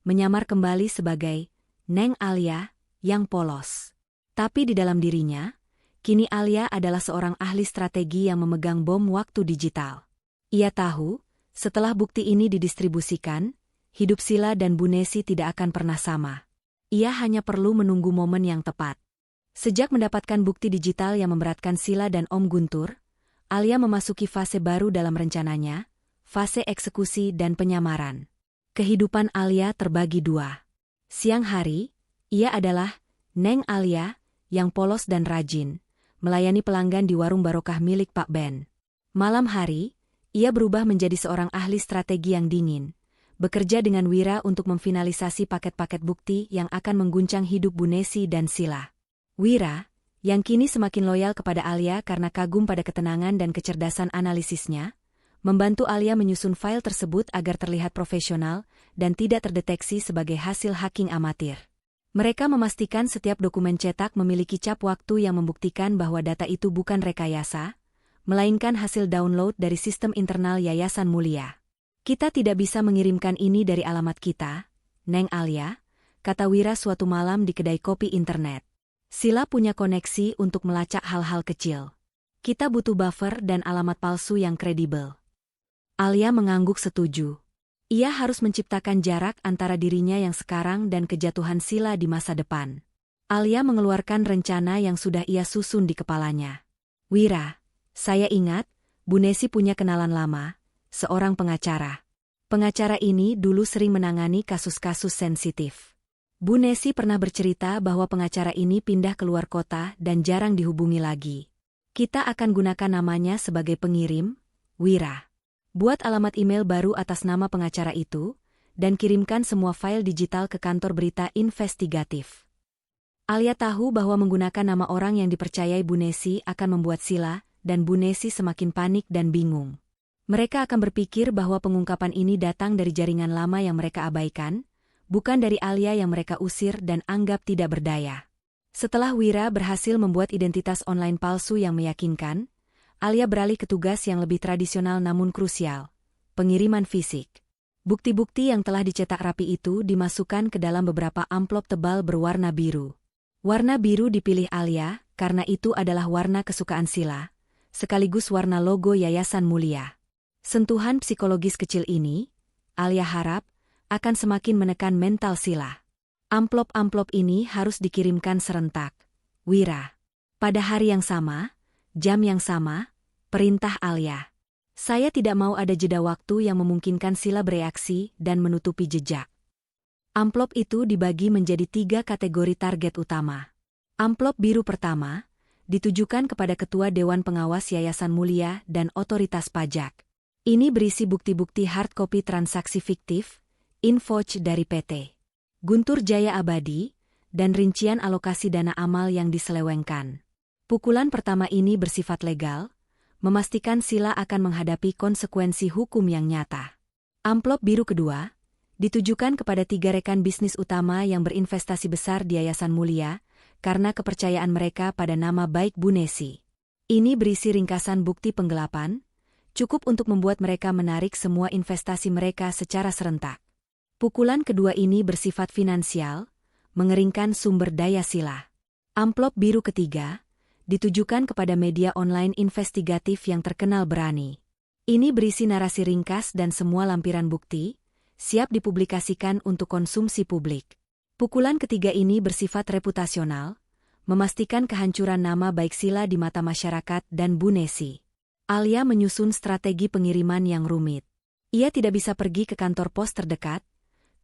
menyamar kembali sebagai Neng Alia yang polos. Tapi di dalam dirinya, kini Alia adalah seorang ahli strategi yang memegang bom waktu digital. Ia tahu, setelah bukti ini didistribusikan, hidup Sila dan Bu Nesi tidak akan pernah sama. Ia hanya perlu menunggu momen yang tepat. Sejak mendapatkan bukti digital yang memberatkan Sila dan Om Guntur, Alia memasuki fase baru dalam rencananya, fase eksekusi dan penyamaran. Kehidupan Alia terbagi 2. Siang hari, ia adalah Neng Alia yang polos dan rajin, melayani pelanggan di warung Barokah milik Pak Ben. Malam hari, ia berubah menjadi seorang ahli strategi yang dingin, bekerja dengan Wira untuk memfinalisasi paket-paket bukti yang akan mengguncang hidup Bu Nesi dan Sila. Wira, yang kini semakin loyal kepada Alia karena kagum pada ketenangan dan kecerdasan analisisnya, membantu Alia menyusun file tersebut agar terlihat profesional dan tidak terdeteksi sebagai hasil hacking amatir. Mereka memastikan setiap dokumen cetak memiliki cap waktu yang membuktikan bahwa data itu bukan rekayasa, melainkan hasil download dari sistem internal Yayasan Mulia. Kita tidak bisa mengirimkan ini dari alamat kita, Neng Alia, kata Wira suatu malam di kedai kopi internet. Sila punya koneksi untuk melacak hal-hal kecil. Kita butuh buffer dan alamat palsu yang kredibel. Alia mengangguk setuju. Ia harus menciptakan jarak antara dirinya yang sekarang dan kejatuhan Sila di masa depan. Alia mengeluarkan rencana yang sudah ia susun di kepalanya. Wira, saya ingat, Bu Nesi punya kenalan lama, seorang pengacara. Pengacara ini dulu sering menangani kasus-kasus sensitif. Bu Nesi pernah bercerita bahwa pengacara ini pindah keluar kota dan jarang dihubungi lagi. Kita akan gunakan namanya sebagai pengirim, Wira. Buat alamat email baru atas nama pengacara itu, dan kirimkan semua file digital ke kantor berita investigatif. Alia tahu bahwa menggunakan nama orang yang dipercayai Bu Nesi akan membuat Sila dan Bu Nesi semakin panik dan bingung. Mereka akan berpikir bahwa pengungkapan ini datang dari jaringan lama yang mereka abaikan, bukan dari Alia yang mereka usir dan anggap tidak berdaya. Setelah Wira berhasil membuat identitas online palsu yang meyakinkan, Alia beralih ke tugas yang lebih tradisional namun krusial, pengiriman fisik. Bukti-bukti yang telah dicetak rapi itu dimasukkan ke dalam beberapa amplop tebal berwarna biru. Warna biru dipilih Alia karena itu adalah warna kesukaan Sila, sekaligus warna logo Yayasan Mulia. Sentuhan psikologis kecil ini, Alia harap, akan semakin menekan mental Sila. Amplop-amplop ini harus dikirimkan serentak. Wira. Pada hari yang sama, jam yang sama, perintah Alia. Saya tidak mau ada jeda waktu yang memungkinkan Sila bereaksi dan menutupi jejak. Amplop itu dibagi menjadi 3 kategori target utama. Amplop biru pertama, ditujukan kepada Ketua Dewan Pengawas Yayasan Mulia dan Otoritas Pajak. Ini berisi bukti-bukti hard copy transaksi fiktif, invoice dari PT Guntur Jaya Abadi, dan rincian alokasi dana amal yang diselewengkan. Pukulan pertama ini bersifat legal, memastikan Sila akan menghadapi konsekuensi hukum yang nyata. Amplop biru kedua, ditujukan kepada 3 rekan bisnis utama yang berinvestasi besar di Yayasan Mulia, karena kepercayaan mereka pada nama baik Bu Nesi. Ini berisi ringkasan bukti penggelapan, cukup untuk membuat mereka menarik semua investasi mereka secara serentak. Pukulan kedua ini bersifat finansial, mengeringkan sumber daya Sila. Amplop biru ketiga, ditujukan kepada media online investigatif yang terkenal berani. Ini berisi narasi ringkas dan semua lampiran bukti, siap dipublikasikan untuk konsumsi publik. Pukulan ketiga ini bersifat reputasional, memastikan kehancuran nama baik Sila di mata masyarakat dan Bu Nesi. Alia menyusun strategi pengiriman yang rumit. Ia tidak bisa pergi ke kantor pos terdekat,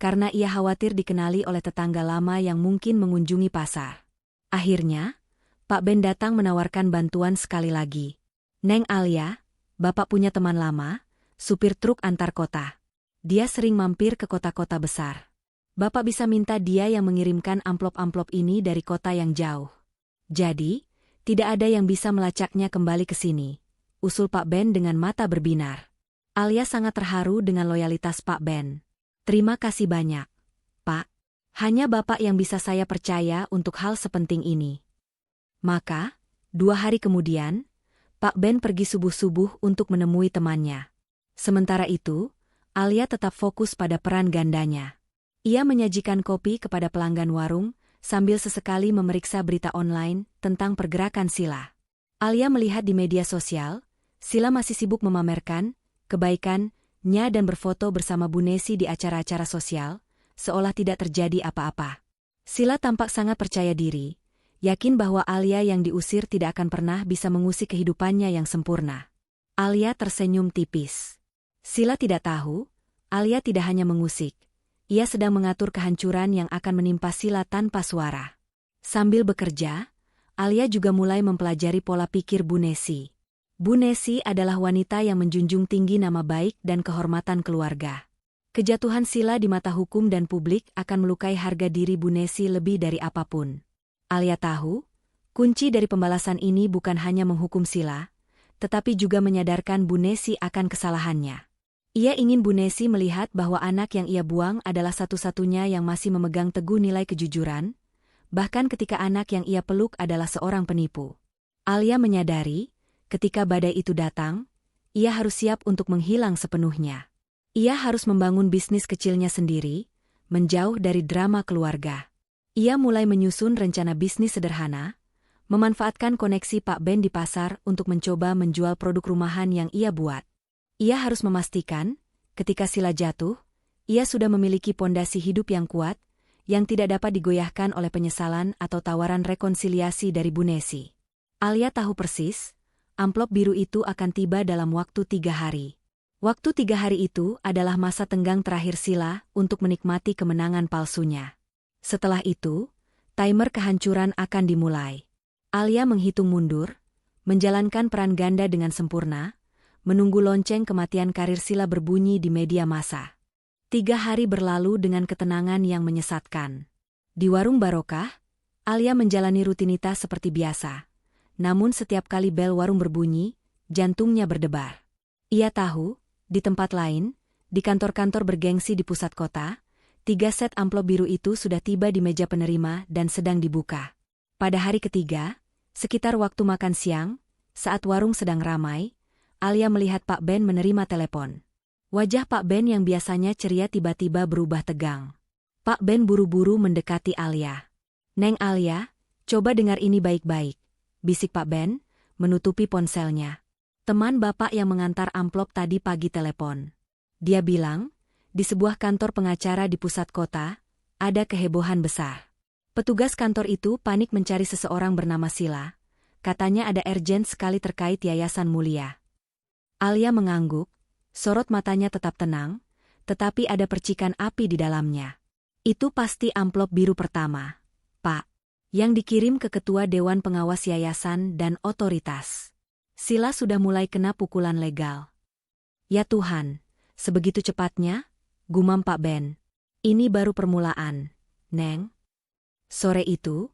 karena ia khawatir dikenali oleh tetangga lama yang mungkin mengunjungi pasar. Akhirnya, Pak Ben datang menawarkan bantuan sekali lagi. Neng Alia, Bapak punya teman lama, supir truk antar kota. Dia sering mampir ke kota-kota besar. Bapak bisa minta dia yang mengirimkan amplop-amplop ini dari kota yang jauh. Jadi, tidak ada yang bisa melacaknya kembali ke sini, usul Pak Ben dengan mata berbinar. Alia sangat terharu dengan loyalitas Pak Ben. Terima kasih banyak, Pak. Hanya Bapak yang bisa saya percaya untuk hal sepenting ini. Maka, 2 hari kemudian, Pak Ben pergi subuh-subuh untuk menemui temannya. Sementara itu, Alia tetap fokus pada peran gandanya. Ia menyajikan kopi kepada pelanggan warung, sambil sesekali memeriksa berita online tentang pergerakan Sila. Alia melihat di media sosial, Sila masih sibuk memamerkan kebaikannya dan berfoto bersama Bu Nesi di acara-acara sosial, seolah tidak terjadi apa-apa. Sila tampak sangat percaya diri, yakin bahwa Alia yang diusir tidak akan pernah bisa mengusik kehidupannya yang sempurna. Alia tersenyum tipis. Sila tidak tahu, Alia tidak hanya mengusik, ia sedang mengatur kehancuran yang akan menimpa Sila tanpa suara. Sambil bekerja, Alia juga mulai mempelajari pola pikir Bu Nesi. Bu Nesi adalah wanita yang menjunjung tinggi nama baik dan kehormatan keluarga. Kejatuhan Sila di mata hukum dan publik akan melukai harga diri Bu Nesi lebih dari apapun. Alia tahu, kunci dari pembalasan ini bukan hanya menghukum Sila, tetapi juga menyadarkan Bu Nesi akan kesalahannya. Ia ingin Bu Nesi melihat bahwa anak yang ia buang adalah satu-satunya yang masih memegang teguh nilai kejujuran, bahkan ketika anak yang ia peluk adalah seorang penipu. Alia menyadari, ketika badai itu datang, ia harus siap untuk menghilang sepenuhnya. Ia harus membangun bisnis kecilnya sendiri, menjauh dari drama keluarga. Ia mulai menyusun rencana bisnis sederhana, memanfaatkan koneksi Pak Ben di pasar untuk mencoba menjual produk rumahan yang ia buat. Ia harus memastikan, ketika Sila jatuh, ia sudah memiliki pondasi hidup yang kuat, yang tidak dapat digoyahkan oleh penyesalan atau tawaran rekonsiliasi dari Bu Nesi. Alia tahu persis, amplop biru itu akan tiba dalam waktu 3 hari. Waktu 3 hari itu adalah masa tenggang terakhir Sila untuk menikmati kemenangan palsunya. Setelah itu, timer kehancuran akan dimulai. Alia menghitung mundur, menjalankan peran ganda dengan sempurna, menunggu lonceng kematian karir Sila berbunyi di media massa. 3 hari berlalu dengan ketenangan yang menyesatkan. Di warung Barokah, Alia menjalani rutinitas seperti biasa. Namun setiap kali bel warung berbunyi, jantungnya berdebar. Ia tahu, di tempat lain, di kantor-kantor bergengsi di pusat kota, 3 set amplop biru itu sudah tiba di meja penerima dan sedang dibuka. Pada hari ketiga, sekitar waktu makan siang, saat warung sedang ramai, Alia melihat Pak Ben menerima telepon. Wajah Pak Ben yang biasanya ceria tiba-tiba berubah tegang. Pak Ben buru-buru mendekati Alia. "Neng Alia, coba dengar ini baik-baik," bisik Pak Ben, menutupi ponselnya. "Teman Bapak yang mengantar amplop tadi pagi telepon. Dia bilang, di sebuah kantor pengacara di pusat kota, ada kehebohan besar. Petugas kantor itu panik mencari seseorang bernama Sila. Katanya ada urgent sekali terkait Yayasan Mulia." Alia mengangguk, sorot matanya tetap tenang, tetapi ada percikan api di dalamnya. "Itu pasti amplop biru pertama, Pak, yang dikirim ke Ketua Dewan Pengawas Yayasan dan otoritas. Sila sudah mulai kena pukulan legal." "Ya Tuhan, sebegitu cepatnya?" gumam Pak Ben. "Ini baru permulaan, Neng." Sore itu,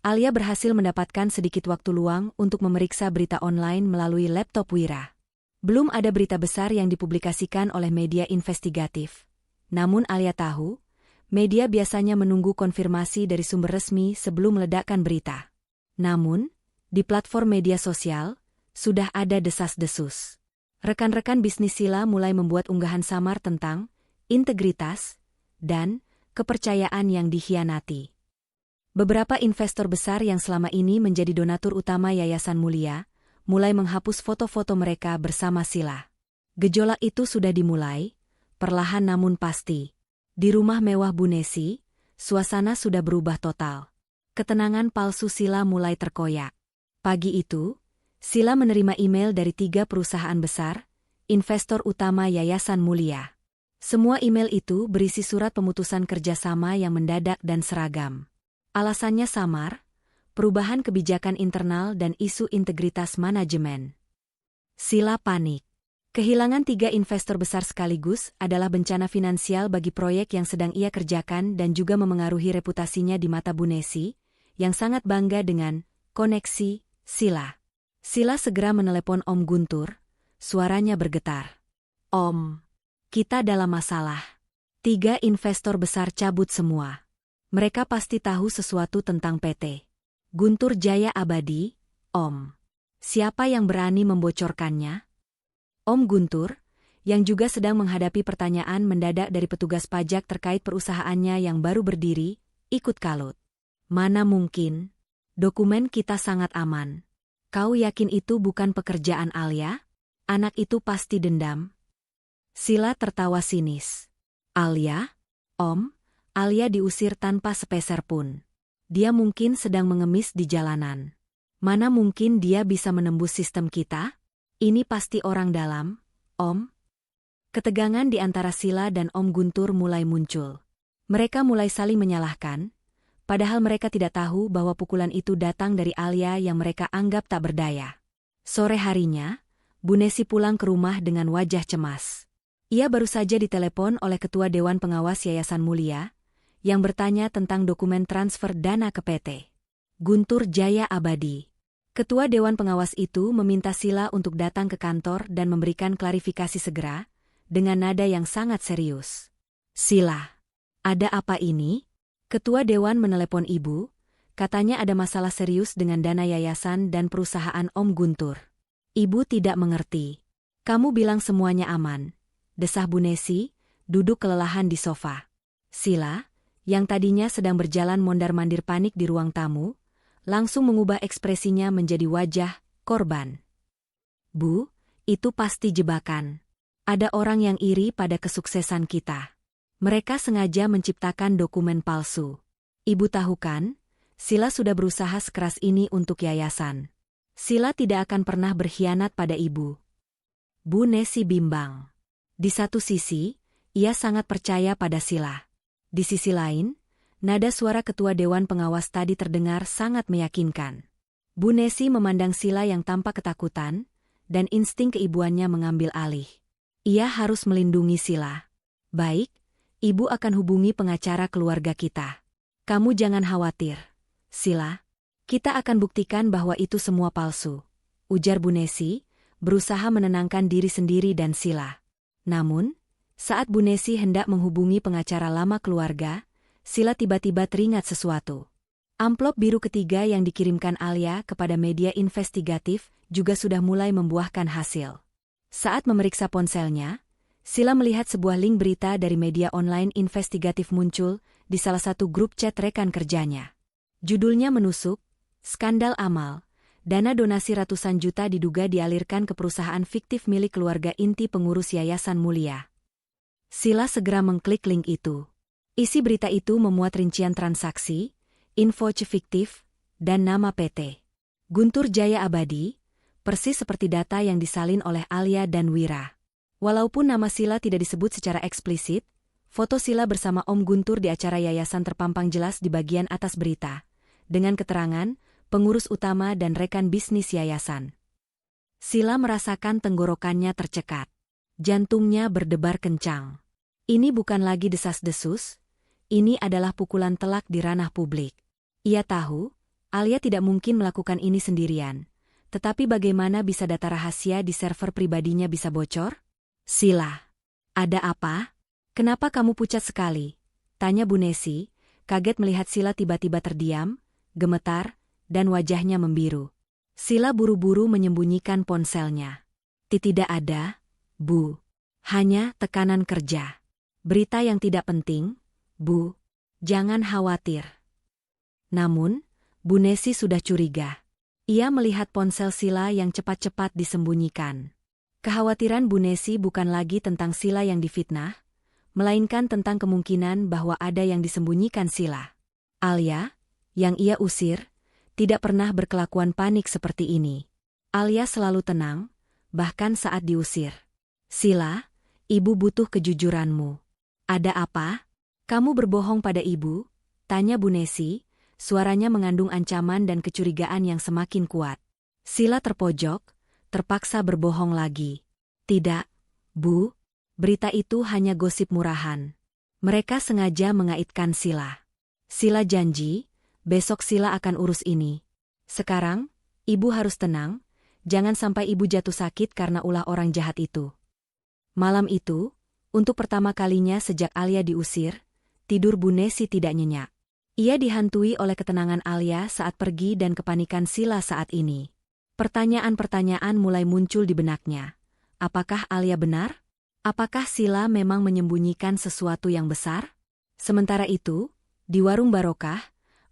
Alia berhasil mendapatkan sedikit waktu luang untuk memeriksa berita online melalui laptop Wira. Belum ada berita besar yang dipublikasikan oleh media investigatif. Namun Alia tahu, media biasanya menunggu konfirmasi dari sumber resmi sebelum meledakkan berita. Namun, di platform media sosial, sudah ada desas-desus. Rekan-rekan bisnis Sila mulai membuat unggahan samar tentang integritas dan kepercayaan yang dikhianati. Beberapa investor besar yang selama ini menjadi donatur utama Yayasan Mulia, mulai menghapus foto-foto mereka bersama Sila. Gejolak itu sudah dimulai, perlahan namun pasti. Di rumah mewah Bu Nesi, suasana sudah berubah total. Ketenangan palsu Sila mulai terkoyak. Pagi itu, Sila menerima email dari 3 perusahaan besar, investor utama Yayasan Mulia. Semua email itu berisi surat pemutusan kerjasama yang mendadak dan seragam. Alasannya samar, perubahan kebijakan internal dan isu integritas manajemen. Sila panik. Kehilangan 3 investor besar sekaligus adalah bencana finansial bagi proyek yang sedang ia kerjakan dan juga memengaruhi reputasinya di mata Bu Nesi, yang sangat bangga dengan koneksi Sila. Sila segera menelepon Om Guntur, suaranya bergetar. "Om, kita dalam masalah. 3 investor besar cabut semua. Mereka pasti tahu sesuatu tentang PT Guntur Jaya Abadi, Om. Siapa yang berani membocorkannya? Om Guntur, yang juga sedang menghadapi pertanyaan mendadak dari petugas pajak terkait perusahaannya yang baru berdiri, ikut kalut. Mana mungkin? Dokumen kita sangat aman. Kau yakin itu bukan pekerjaan Alia? Anak itu pasti dendam. Sila tertawa sinis. Alia? Om, Alia diusir tanpa sepeser pun. Dia mungkin sedang mengemis di jalanan. Mana mungkin dia bisa menembus sistem kita? Ini pasti orang dalam, Om. Ketegangan di antara Sila dan Om Guntur mulai muncul. Mereka mulai saling menyalahkan, padahal mereka tidak tahu bahwa pukulan itu datang dari Alia yang mereka anggap tak berdaya. Sore harinya, Bu Nesi pulang ke rumah dengan wajah cemas. Ia baru saja ditelepon oleh Ketua Dewan Pengawas Yayasan Mulia, yang bertanya tentang dokumen transfer dana ke PT Guntur Jaya Abadi. Ketua Dewan Pengawas itu meminta Sila untuk datang ke kantor dan memberikan klarifikasi segera, dengan nada yang sangat serius. Sila, ada apa ini? Ketua Dewan menelepon ibu, katanya ada masalah serius dengan dana yayasan dan perusahaan Om Guntur. Ibu tidak mengerti. Kamu bilang semuanya aman, desah Bu Nesi, duduk kelelahan di sofa. Sila, yang tadinya sedang berjalan mondar-mandir panik di ruang tamu, langsung mengubah ekspresinya menjadi wajah korban. Bu, itu pasti jebakan. Ada orang yang iri pada kesuksesan kita. Mereka sengaja menciptakan dokumen palsu. Ibu tahu kan, Sila sudah berusaha sekeras ini untuk yayasan. Sila tidak akan pernah berkhianat pada ibu. Bu Nesi bimbang. Di satu sisi, ia sangat percaya pada Sila. Di sisi lain, nada suara Ketua Dewan Pengawas tadi terdengar sangat meyakinkan. Bu Nesi memandang Sila yang tampak ketakutan, dan insting keibuannya mengambil alih. Ia harus melindungi Sila. Baik, ibu akan hubungi pengacara keluarga kita. Kamu jangan khawatir, Sila. Kita akan buktikan bahwa itu semua palsu, ujar Bu Nesi, berusaha menenangkan diri sendiri dan Sila. Namun, saat Bu Nesi hendak menghubungi pengacara lama keluarga, Sila tiba-tiba teringat sesuatu. Amplop biru ketiga yang dikirimkan Alia kepada media investigatif juga sudah mulai membuahkan hasil. Saat memeriksa ponselnya, Sila melihat sebuah link berita dari media online investigatif muncul di salah satu grup chat rekan kerjanya. Judulnya menusuk, Skandal Amal, dana donasi ratusan juta diduga dialirkan ke perusahaan fiktif milik keluarga inti pengurus Yayasan Mulia. Sila segera mengklik link itu. Isi berita itu memuat rincian transaksi, info fiktif, dan nama PT Guntur Jaya Abadi, persis seperti data yang disalin oleh Alia dan Wira. Walaupun nama Sila tidak disebut secara eksplisit, foto Sila bersama Om Guntur di acara yayasan terpampang jelas di bagian atas berita, dengan keterangan, pengurus utama dan rekan bisnis yayasan. Sila merasakan tenggorokannya tercekat. Jantungnya berdebar kencang. Ini bukan lagi desas-desus, ini adalah pukulan telak di ranah publik. Ia tahu, Alia tidak mungkin melakukan ini sendirian. Tetapi bagaimana bisa data rahasia di server pribadinya bisa bocor? Sila, ada apa? Kenapa kamu pucat sekali? Tanya Bu Nesi, kaget melihat Sila tiba-tiba terdiam, gemetar, dan wajahnya membiru. Sila buru-buru menyembunyikan ponselnya. Tidak ada, Bu. Hanya tekanan kerja. Berita yang tidak penting, Bu. Jangan khawatir. Namun, Bu Nesi sudah curiga. Ia melihat ponsel Sila yang cepat-cepat disembunyikan. Kekhawatiran Bu Nesi bukan lagi tentang Sila yang difitnah, melainkan tentang kemungkinan bahwa ada yang disembunyikan Sila. Alia, yang ia usir, tidak pernah berkelakuan panik seperti ini. Alia selalu tenang, bahkan saat diusir. Sila, ibu butuh kejujuranmu. Ada apa? Kamu berbohong pada ibu? Tanya Bu Nesi, suaranya mengandung ancaman dan kecurigaan yang semakin kuat. Sila terpojok, terpaksa berbohong lagi. Tidak, Bu. Berita itu hanya gosip murahan. Mereka sengaja mengaitkan Sila. Sila janji, besok Sila akan urus ini. Sekarang, ibu harus tenang, jangan sampai ibu jatuh sakit karena ulah orang jahat itu. Malam itu, untuk pertama kalinya sejak Alia diusir, tidur Bu Nesi tidak nyenyak. Ia dihantui oleh ketenangan Alia saat pergi dan kepanikan Sila saat ini. Pertanyaan-pertanyaan mulai muncul di benaknya. Apakah Alia benar? Apakah Sila memang menyembunyikan sesuatu yang besar? Sementara itu, di warung Barokah,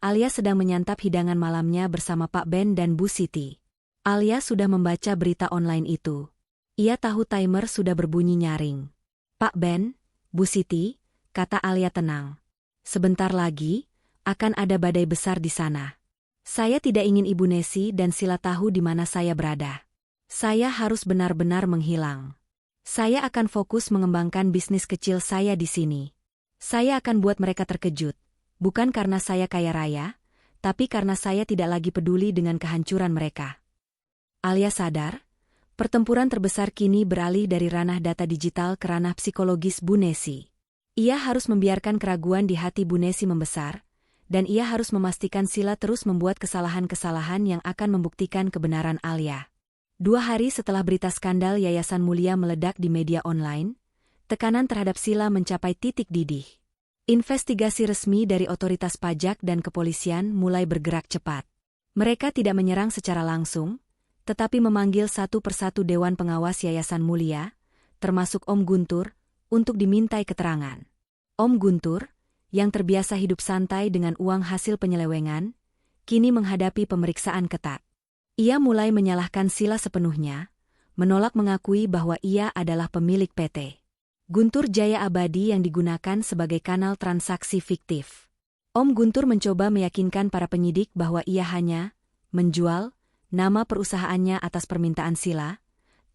Alia sedang menyantap hidangan malamnya bersama Pak Ben dan Bu Siti. Alia sudah membaca berita online itu. Ia tahu timer sudah berbunyi nyaring. Pak Ben, Bu Siti, kata Alia tenang. Sebentar lagi, akan ada badai besar di sana. Saya tidak ingin Ibu Nesi dan Sila tahu di mana saya berada. Saya harus benar-benar menghilang. Saya akan fokus mengembangkan bisnis kecil saya di sini. Saya akan buat mereka terkejut, bukan karena saya kaya raya, tapi karena saya tidak lagi peduli dengan kehancuran mereka. Alia sadar, pertempuran terbesar kini beralih dari ranah data digital ke ranah psikologis Bu Nesi. Ia harus membiarkan keraguan di hati Bu Nesi membesar, dan ia harus memastikan Sila terus membuat kesalahan-kesalahan yang akan membuktikan kebenaran Alia. 2 hari setelah berita skandal Yayasan Mulia meledak di media online, tekanan terhadap Sila mencapai titik didih. Investigasi resmi dari otoritas pajak dan kepolisian mulai bergerak cepat. Mereka tidak menyerang secara langsung, tetapi memanggil satu persatu Dewan Pengawas Yayasan Mulia, termasuk Om Guntur, untuk dimintai keterangan. Om Guntur, yang terbiasa hidup santai dengan uang hasil penyelewengan, kini menghadapi pemeriksaan ketat. Ia mulai menyalahkan Sila sepenuhnya, menolak mengakui bahwa ia adalah pemilik PT Guntur Jaya Abadi yang digunakan sebagai kanal transaksi fiktif. Om Guntur mencoba meyakinkan para penyidik bahwa ia hanya menjual nama perusahaannya atas permintaan Sila,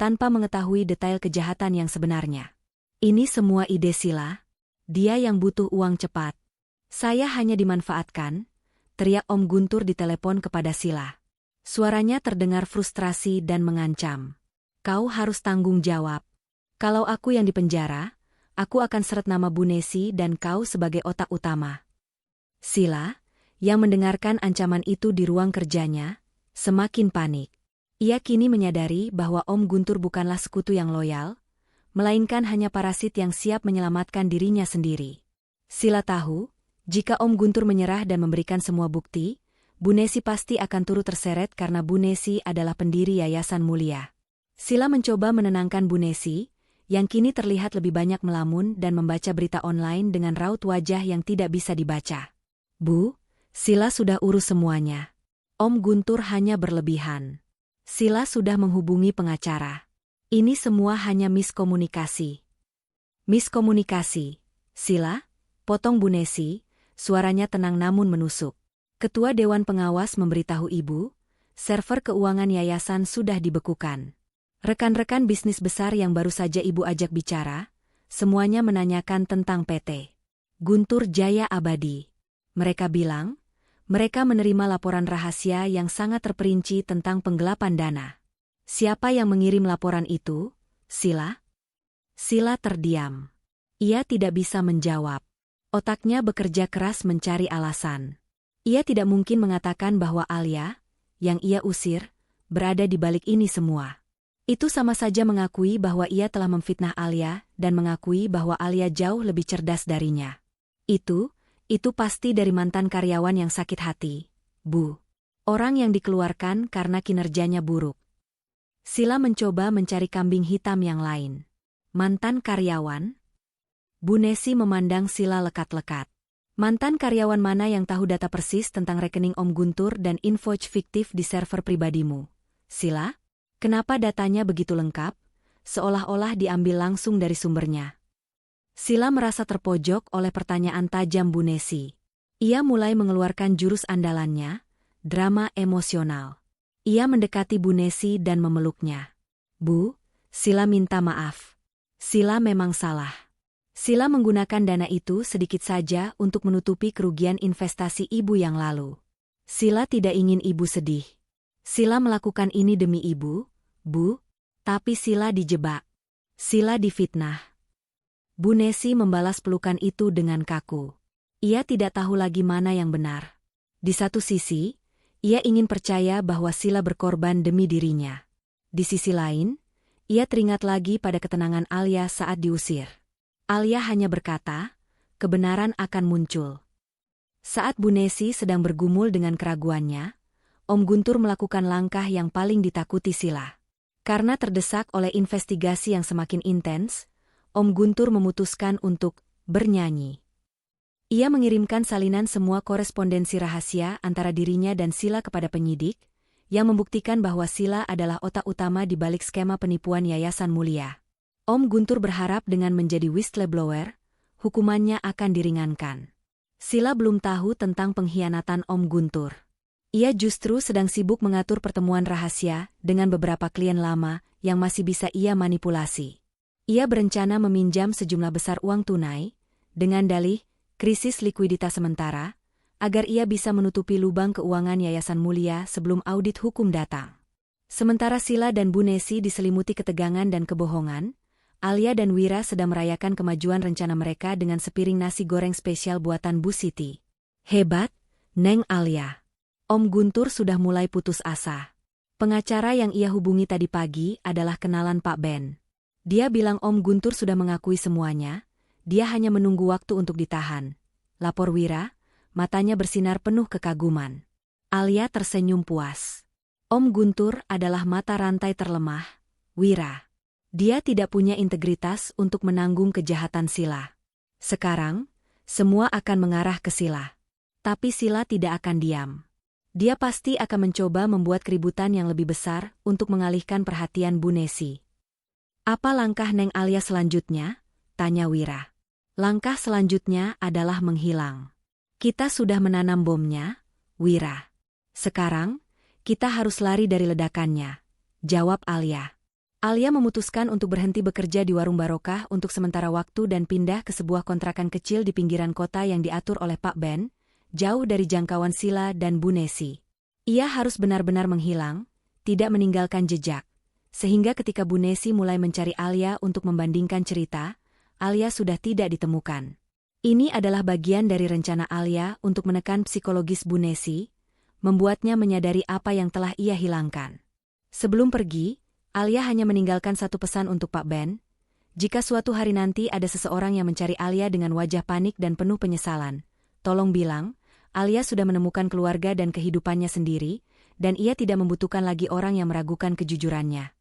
tanpa mengetahui detail kejahatan yang sebenarnya. Ini semua ide Sila. Dia yang butuh uang cepat. Saya hanya dimanfaatkan, teriak Om Guntur di telepon kepada Sila. Suaranya terdengar frustrasi dan mengancam. Kau harus tanggung jawab. Kalau aku yang dipenjara, aku akan seret nama Bu Nesi dan kau sebagai otak utama. Sila, yang mendengarkan ancaman itu di ruang kerjanya, semakin panik. Ia kini menyadari bahwa Om Guntur bukanlah sekutu yang loyal, melainkan hanya parasit yang siap menyelamatkan dirinya sendiri. Sila tahu, jika Om Guntur menyerah dan memberikan semua bukti, Bu Nesi pasti akan turut terseret karena Bu Nesi adalah pendiri Yayasan Mulia. Sila mencoba menenangkan Bu Nesi, yang kini terlihat lebih banyak melamun dan membaca berita online dengan raut wajah yang tidak bisa dibaca. Bu, Sila sudah urus semuanya. Om Guntur hanya berlebihan. Sila sudah menghubungi pengacara. Ini semua hanya miskomunikasi. Miskomunikasi. Sila, potong Bu Nesi, suaranya tenang namun menusuk. Ketua Dewan Pengawas memberitahu Ibu, server keuangan yayasan sudah dibekukan. Rekan-rekan bisnis besar yang baru saja Ibu ajak bicara, semuanya menanyakan tentang PT Guntur Jaya Abadi. Mereka bilang, mereka menerima laporan rahasia yang sangat terperinci tentang penggelapan dana. Siapa yang mengirim laporan itu, Sila? Sila terdiam. Ia tidak bisa menjawab. Otaknya bekerja keras mencari alasan. Ia tidak mungkin mengatakan bahwa Alia, yang ia usir, berada di balik ini semua. Itu sama saja mengakui bahwa ia telah memfitnah Alia dan mengakui bahwa Alia jauh lebih cerdas darinya. Itu pasti dari mantan karyawan yang sakit hati, Bu. Orang yang dikeluarkan karena kinerjanya buruk. Sila mencoba mencari kambing hitam yang lain. Mantan karyawan? Bu Nesi memandang Sila lekat-lekat. Mantan karyawan mana yang tahu data persis tentang rekening Om Guntur dan invoice fiktif di server pribadimu? Sila? Kenapa datanya begitu lengkap? Seolah-olah diambil langsung dari sumbernya. Sila merasa terpojok oleh pertanyaan tajam Bu Nesi. Ia mulai mengeluarkan jurus andalannya, drama emosional. Ia mendekati Bu Nesi dan memeluknya. Bu, Sila minta maaf. Sila memang salah. Sila menggunakan dana itu sedikit saja untuk menutupi kerugian investasi Ibu yang lalu. Sila tidak ingin Ibu sedih. Sila melakukan ini demi Ibu, Bu, tapi Sila dijebak. Sila difitnah. Bu Nesi membalas pelukan itu dengan kaku. Ia tidak tahu lagi mana yang benar. Di satu sisi, ia ingin percaya bahwa Sila berkorban demi dirinya. Di sisi lain, ia teringat lagi pada ketenangan Alia saat diusir. Alia hanya berkata, kebenaran akan muncul. Saat Bu Nesi sedang bergumul dengan keraguannya, Om Guntur melakukan langkah yang paling ditakuti Sila. Karena terdesak oleh investigasi yang semakin intens, Om Guntur memutuskan untuk bernyanyi. Ia mengirimkan salinan semua korespondensi rahasia antara dirinya dan Sila kepada penyidik, yang membuktikan bahwa Sila adalah otak utama di balik skema penipuan Yayasan Mulia. Om Guntur berharap dengan menjadi whistleblower, hukumannya akan diringankan. Sila belum tahu tentang pengkhianatan Om Guntur. Ia justru sedang sibuk mengatur pertemuan rahasia dengan beberapa klien lama yang masih bisa ia manipulasi. Ia berencana meminjam sejumlah besar uang tunai, dengan dalih krisis likuiditas sementara, agar ia bisa menutupi lubang keuangan Yayasan Mulia sebelum audit hukum datang. Sementara Sila dan Bu Nesi diselimuti ketegangan dan kebohongan, Alia dan Wira sedang merayakan kemajuan rencana mereka dengan sepiring nasi goreng spesial buatan Bu Siti. Hebat, Neng Alia. Om Guntur sudah mulai putus asa. Pengacara yang ia hubungi tadi pagi adalah kenalan Pak Ben. Dia bilang Om Guntur sudah mengakui semuanya, dia hanya menunggu waktu untuk ditahan. Lapor Wira, matanya bersinar penuh kekaguman. Alia tersenyum puas. Om Guntur adalah mata rantai terlemah, Wira. Dia tidak punya integritas untuk menanggung kejahatan Sila. Sekarang, semua akan mengarah ke Sila. Tapi Sila tidak akan diam. Dia pasti akan mencoba membuat keributan yang lebih besar untuk mengalihkan perhatian Bu Nesi. Apa langkah Neng Alia selanjutnya? Tanya Wira. Langkah selanjutnya adalah menghilang. Kita sudah menanam bomnya, Wira. Sekarang, kita harus lari dari ledakannya, jawab Alia. Alia memutuskan untuk berhenti bekerja di warung Barokah untuk sementara waktu dan pindah ke sebuah kontrakan kecil di pinggiran kota yang diatur oleh Pak Ben, jauh dari jangkauan Sila dan Bu Nesi. Ia harus benar-benar menghilang, tidak meninggalkan jejak, sehingga ketika Bu Nesi mulai mencari Alia untuk membandingkan cerita, Alia sudah tidak ditemukan. Ini adalah bagian dari rencana Alia untuk menekan psikologis Bu Nesi, membuatnya menyadari apa yang telah ia hilangkan. Sebelum pergi, Alia hanya meninggalkan satu pesan untuk Pak Ben. Jika suatu hari nanti ada seseorang yang mencari Alia dengan wajah panik dan penuh penyesalan, tolong bilang, Alia sudah menemukan keluarga dan kehidupannya sendiri, dan ia tidak membutuhkan lagi orang yang meragukan kejujurannya.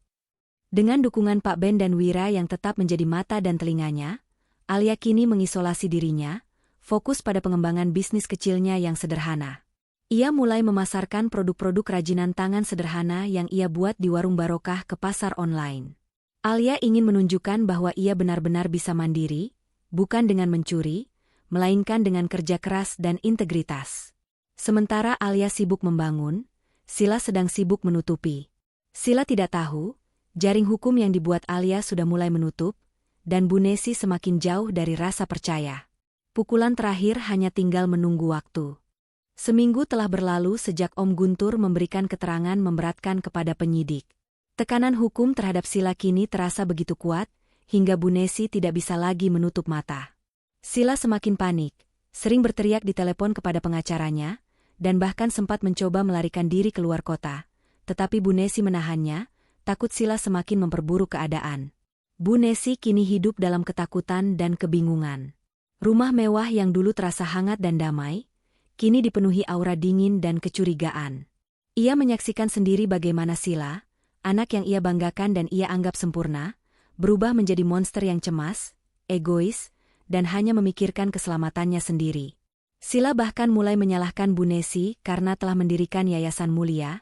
Dengan dukungan Pak Ben dan Wira yang tetap menjadi mata dan telinganya, Alia kini mengisolasi dirinya, fokus pada pengembangan bisnis kecilnya yang sederhana. Ia mulai memasarkan produk-produk kerajinan tangan sederhana yang ia buat di warung Barokah ke pasar online. Alia ingin menunjukkan bahwa ia benar-benar bisa mandiri, bukan dengan mencuri, melainkan dengan kerja keras dan integritas. Sementara Alia sibuk membangun, Sila sedang sibuk menutupi. Sila tidak tahu, jaring hukum yang dibuat Alia sudah mulai menutup, dan Bu Nesi semakin jauh dari rasa percaya. Pukulan terakhir hanya tinggal menunggu waktu. Seminggu telah berlalu sejak Om Guntur memberikan keterangan memberatkan kepada penyidik. Tekanan hukum terhadap Sila kini terasa begitu kuat, hingga Bu Nesi tidak bisa lagi menutup mata. Sila semakin panik, sering berteriak di telepon kepada pengacaranya, dan bahkan sempat mencoba melarikan diri keluar kota. Tetapi Bu Nesi menahannya, takut Sila semakin memperburuk keadaan. Bu Nesi kini hidup dalam ketakutan dan kebingungan. Rumah mewah yang dulu terasa hangat dan damai, kini dipenuhi aura dingin dan kecurigaan. Ia menyaksikan sendiri bagaimana Sila, anak yang ia banggakan dan ia anggap sempurna, berubah menjadi monster yang cemas, egois, dan hanya memikirkan keselamatannya sendiri. Sila bahkan mulai menyalahkan Bu Nesi karena telah mendirikan Yayasan Mulia,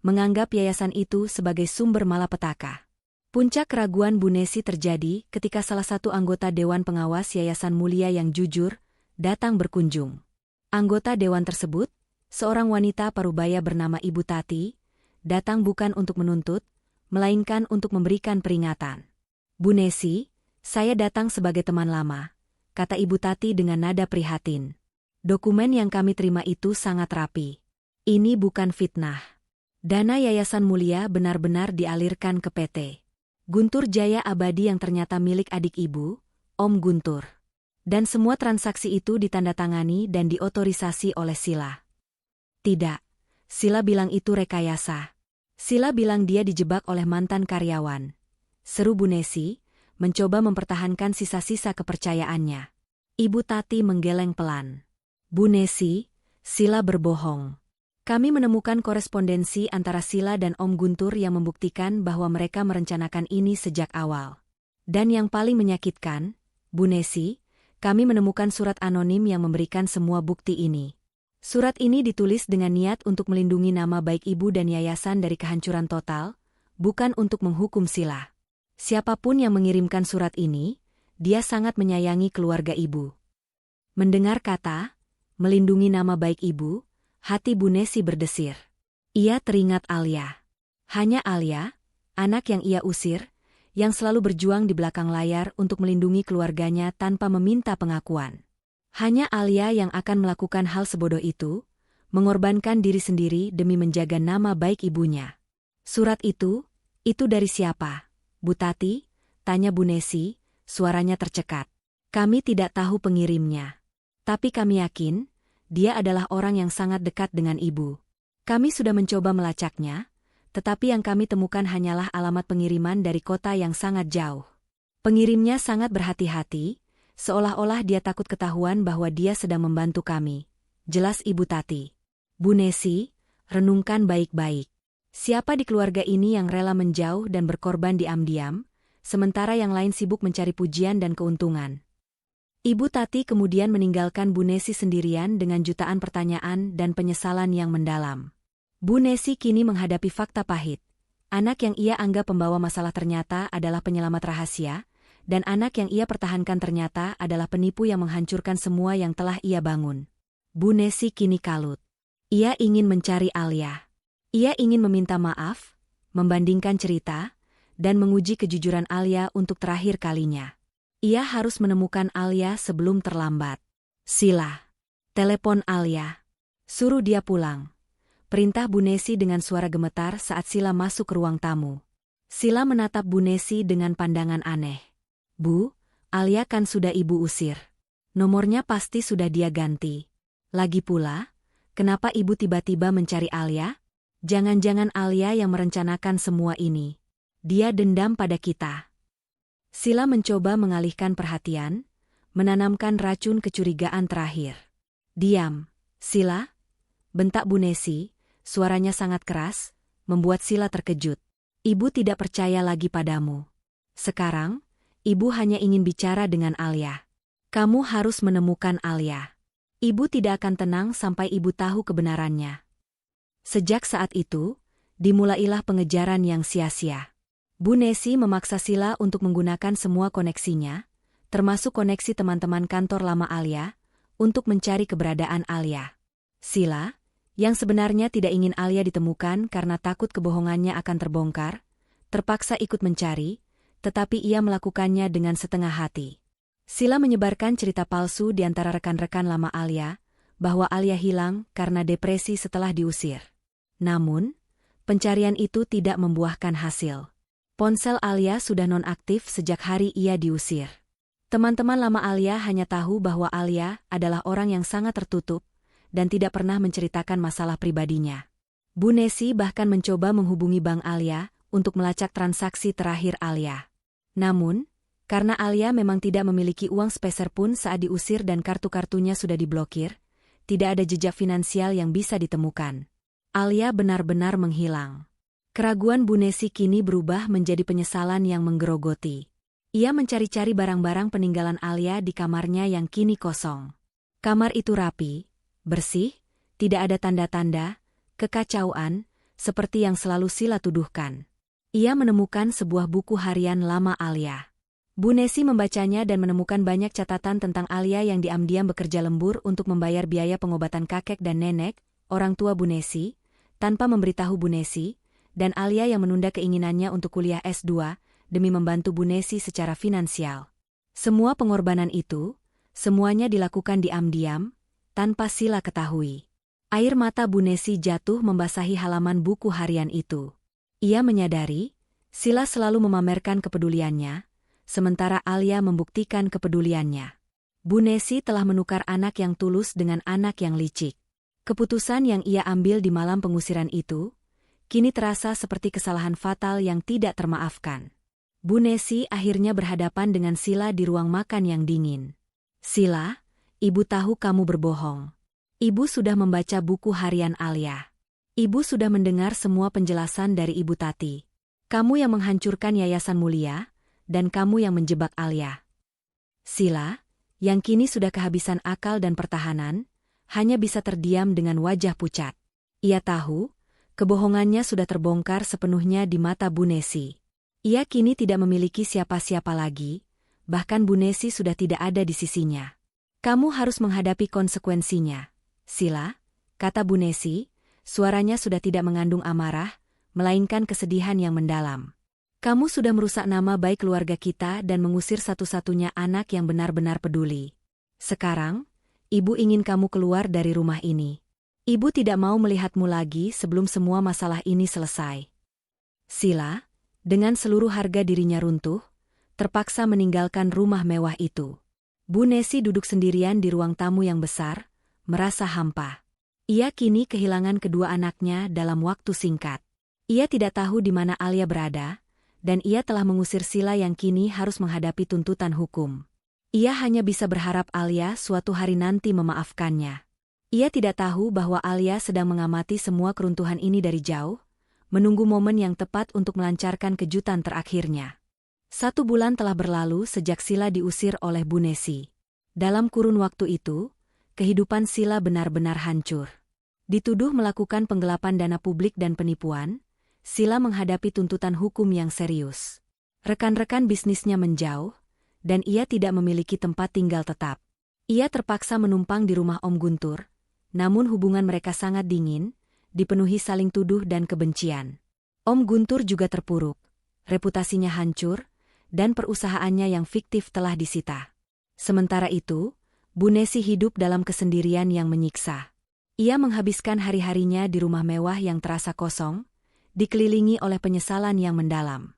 menganggap yayasan itu sebagai sumber malapetaka. Puncak keraguan Bu Nesi terjadi ketika salah satu anggota Dewan Pengawas Yayasan Mulia yang jujur, datang berkunjung. Anggota dewan tersebut, seorang wanita parubaya bernama Ibu Tati, datang bukan untuk menuntut, melainkan untuk memberikan peringatan. Bu Nesi, saya datang sebagai teman lama, kata Ibu Tati dengan nada prihatin. Dokumen yang kami terima itu sangat rapi. Ini bukan fitnah. Dana Yayasan Mulia benar-benar dialirkan ke PT Guntur Jaya Abadi yang ternyata milik adik ibu, Om Guntur. Dan semua transaksi itu ditandatangani dan diotorisasi oleh Sila. Tidak, Sila bilang itu rekayasa. Sila bilang dia dijebak oleh mantan karyawan. Seru Bu Nesi, mencoba mempertahankan sisa-sisa kepercayaannya. Ibu Tati menggeleng pelan. Bu Nesi, Sila berbohong. Kami menemukan korespondensi antara Sila dan Om Guntur yang membuktikan bahwa mereka merencanakan ini sejak awal. Dan yang paling menyakitkan, Bu Nesi, kami menemukan surat anonim yang memberikan semua bukti ini. Surat ini ditulis dengan niat untuk melindungi nama baik ibu dan yayasan dari kehancuran total, bukan untuk menghukum Sila. Siapapun yang mengirimkan surat ini, dia sangat menyayangi keluarga ibu. Mendengar kata, melindungi nama baik ibu, hati Bu Nesi berdesir. Ia teringat Alia. Hanya Alia, anak yang ia usir, yang selalu berjuang di belakang layar untuk melindungi keluarganya tanpa meminta pengakuan. Hanya Alia yang akan melakukan hal sebodoh itu, mengorbankan diri sendiri demi menjaga nama baik ibunya. Surat itu dari siapa? Bu Tati, tanya Bu Nesi, suaranya tercekat. Kami tidak tahu pengirimnya. Tapi kami yakin, dia adalah orang yang sangat dekat dengan ibu. Kami sudah mencoba melacaknya, tetapi yang kami temukan hanyalah alamat pengiriman dari kota yang sangat jauh. Pengirimnya sangat berhati-hati, seolah-olah dia takut ketahuan bahwa dia sedang membantu kami. Jelas Ibu Tati. Bu Nesi, renungkan baik-baik. Siapa di keluarga ini yang rela menjauh dan berkorban diam-diam, sementara yang lain sibuk mencari pujian dan keuntungan? Ibu Tati kemudian meninggalkan Bu Nesi sendirian dengan jutaan pertanyaan dan penyesalan yang mendalam. Bu Nesi kini menghadapi fakta pahit. Anak yang ia anggap pembawa masalah ternyata adalah penyelamat rahasia, dan anak yang ia pertahankan ternyata adalah penipu yang menghancurkan semua yang telah ia bangun. Bu Nesi kini kalut. Ia ingin mencari Alia. Ia ingin meminta maaf, membandingkan cerita, dan menguji kejujuran Alia untuk terakhir kalinya. Ia harus menemukan Alia sebelum terlambat. Sila. Telepon Alia. Suruh dia pulang. Perintah Bu Nesi dengan suara gemetar saat Sila masuk ke ruang tamu. Sila menatap Bu Nesi dengan pandangan aneh. Bu, Alia kan sudah ibu usir. Nomornya pasti sudah dia ganti. Lagi pula, kenapa ibu tiba-tiba mencari Alia? Jangan-jangan Alia yang merencanakan semua ini. Dia dendam pada kita. Sila mencoba mengalihkan perhatian, menanamkan racun kecurigaan terakhir. Diam, Sila, bentak Bu Nesi, suaranya sangat keras, membuat Sila terkejut. Ibu tidak percaya lagi padamu. Sekarang, ibu hanya ingin bicara dengan Alia. Kamu harus menemukan Alia. Ibu tidak akan tenang sampai ibu tahu kebenarannya. Sejak saat itu, dimulailah pengejaran yang sia-sia. Bu Nesi memaksa Sila untuk menggunakan semua koneksinya, termasuk koneksi teman-teman kantor lama Alia, untuk mencari keberadaan Alia. Sila, yang sebenarnya tidak ingin Alia ditemukan karena takut kebohongannya akan terbongkar, terpaksa ikut mencari, tetapi ia melakukannya dengan setengah hati. Sila menyebarkan cerita palsu di antara rekan-rekan lama Alia, bahwa Alia hilang karena depresi setelah diusir. Namun, pencarian itu tidak membuahkan hasil. Ponsel Alia sudah nonaktif sejak hari ia diusir. Teman-teman lama Alia hanya tahu bahwa Alia adalah orang yang sangat tertutup dan tidak pernah menceritakan masalah pribadinya. Bu Nesi bahkan mencoba menghubungi Bank Alia untuk melacak transaksi terakhir Alia. Namun, karena Alia memang tidak memiliki uang sepeser pun saat diusir dan kartu-kartunya sudah diblokir, tidak ada jejak finansial yang bisa ditemukan. Alia benar-benar menghilang. Keraguan Bu Nesi kini berubah menjadi penyesalan yang menggerogoti. Ia mencari-cari barang-barang peninggalan Alia di kamarnya yang kini kosong. Kamar itu rapi, bersih, tidak ada tanda-tanda kekacauan, seperti yang selalu Sila tuduhkan. Ia menemukan sebuah buku harian lama Alia. Bu Nesi membacanya dan menemukan banyak catatan tentang Alia yang diam-diam bekerja lembur untuk membayar biaya pengobatan kakek dan nenek, orang tua Bu Nesi, tanpa memberitahu Bu Nesi, dan Alia yang menunda keinginannya untuk kuliah S2, demi membantu Bu Nesi secara finansial. Semua pengorbanan itu, semuanya dilakukan diam-diam, tanpa Sila ketahui. Air mata Bu Nesi jatuh membasahi halaman buku harian itu. Ia menyadari, Sila selalu memamerkan kepeduliannya, sementara Alia membuktikan kepeduliannya. Bu Nesi telah menukar anak yang tulus dengan anak yang licik. Keputusan yang ia ambil di malam pengusiran itu, kini terasa seperti kesalahan fatal yang tidak termaafkan. Bu Nesi akhirnya berhadapan dengan Sila di ruang makan yang dingin. Sila, ibu tahu kamu berbohong. Ibu sudah membaca buku harian Alia. Ibu sudah mendengar semua penjelasan dari Ibu Tati. Kamu yang menghancurkan Yayasan Mulia, dan kamu yang menjebak Alia. Sila, yang kini sudah kehabisan akal dan pertahanan, hanya bisa terdiam dengan wajah pucat. Ia tahu, kebohongannya sudah terbongkar sepenuhnya di mata Bu Nesi. Ia kini tidak memiliki siapa-siapa lagi, bahkan Bu Nesi sudah tidak ada di sisinya. Kamu harus menghadapi konsekuensinya. Sila, kata Bu Nesi, suaranya sudah tidak mengandung amarah, melainkan kesedihan yang mendalam. Kamu sudah merusak nama baik keluarga kita dan mengusir satu-satunya anak yang benar-benar peduli. Sekarang, Ibu ingin kamu keluar dari rumah ini. Ibu tidak mau melihatmu lagi sebelum semua masalah ini selesai. Sila, dengan seluruh harga dirinya runtuh, terpaksa meninggalkan rumah mewah itu. Bu Nesi duduk sendirian di ruang tamu yang besar, merasa hampa. Ia kini kehilangan kedua anaknya dalam waktu singkat. Ia tidak tahu di mana Alia berada, dan ia telah mengusir Sila yang kini harus menghadapi tuntutan hukum. Ia hanya bisa berharap Alia suatu hari nanti memaafkannya. Ia tidak tahu bahwa Alia sedang mengamati semua keruntuhan ini dari jauh, menunggu momen yang tepat untuk melancarkan kejutan terakhirnya. 1 bulan telah berlalu sejak Sila diusir oleh Bu Nesi. Dalam kurun waktu itu, kehidupan Sila benar-benar hancur. Dituduh melakukan penggelapan dana publik dan penipuan, Sila menghadapi tuntutan hukum yang serius. Rekan-rekan bisnisnya menjauh, dan ia tidak memiliki tempat tinggal tetap. Ia terpaksa menumpang di rumah Om Guntur, namun hubungan mereka sangat dingin, dipenuhi saling tuduh dan kebencian. Om Guntur juga terpuruk, reputasinya hancur, dan perusahaannya yang fiktif telah disita. Sementara itu, Bu Nesi hidup dalam kesendirian yang menyiksa. Ia menghabiskan hari-harinya di rumah mewah yang terasa kosong, dikelilingi oleh penyesalan yang mendalam.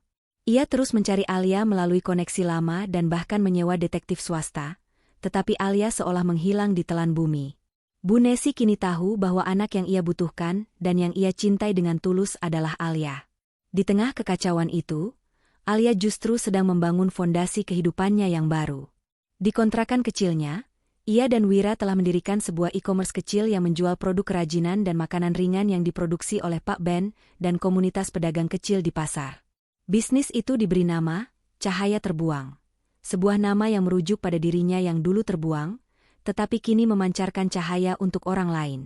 Ia terus mencari Alia melalui koneksi lama dan bahkan menyewa detektif swasta, tetapi Alia seolah menghilang di telan bumi. Bu Nesi kini tahu bahwa anak yang ia butuhkan dan yang ia cintai dengan tulus adalah Alia. Di tengah kekacauan itu, Alia justru sedang membangun fondasi kehidupannya yang baru. Di kontrakan kecilnya, ia dan Wira telah mendirikan sebuah e-commerce kecil yang menjual produk kerajinan dan makanan ringan yang diproduksi oleh Pak Ben dan komunitas pedagang kecil di pasar. Bisnis itu diberi nama Cahaya Terbuang, sebuah nama yang merujuk pada dirinya yang dulu terbuang, tetapi kini memancarkan cahaya untuk orang lain.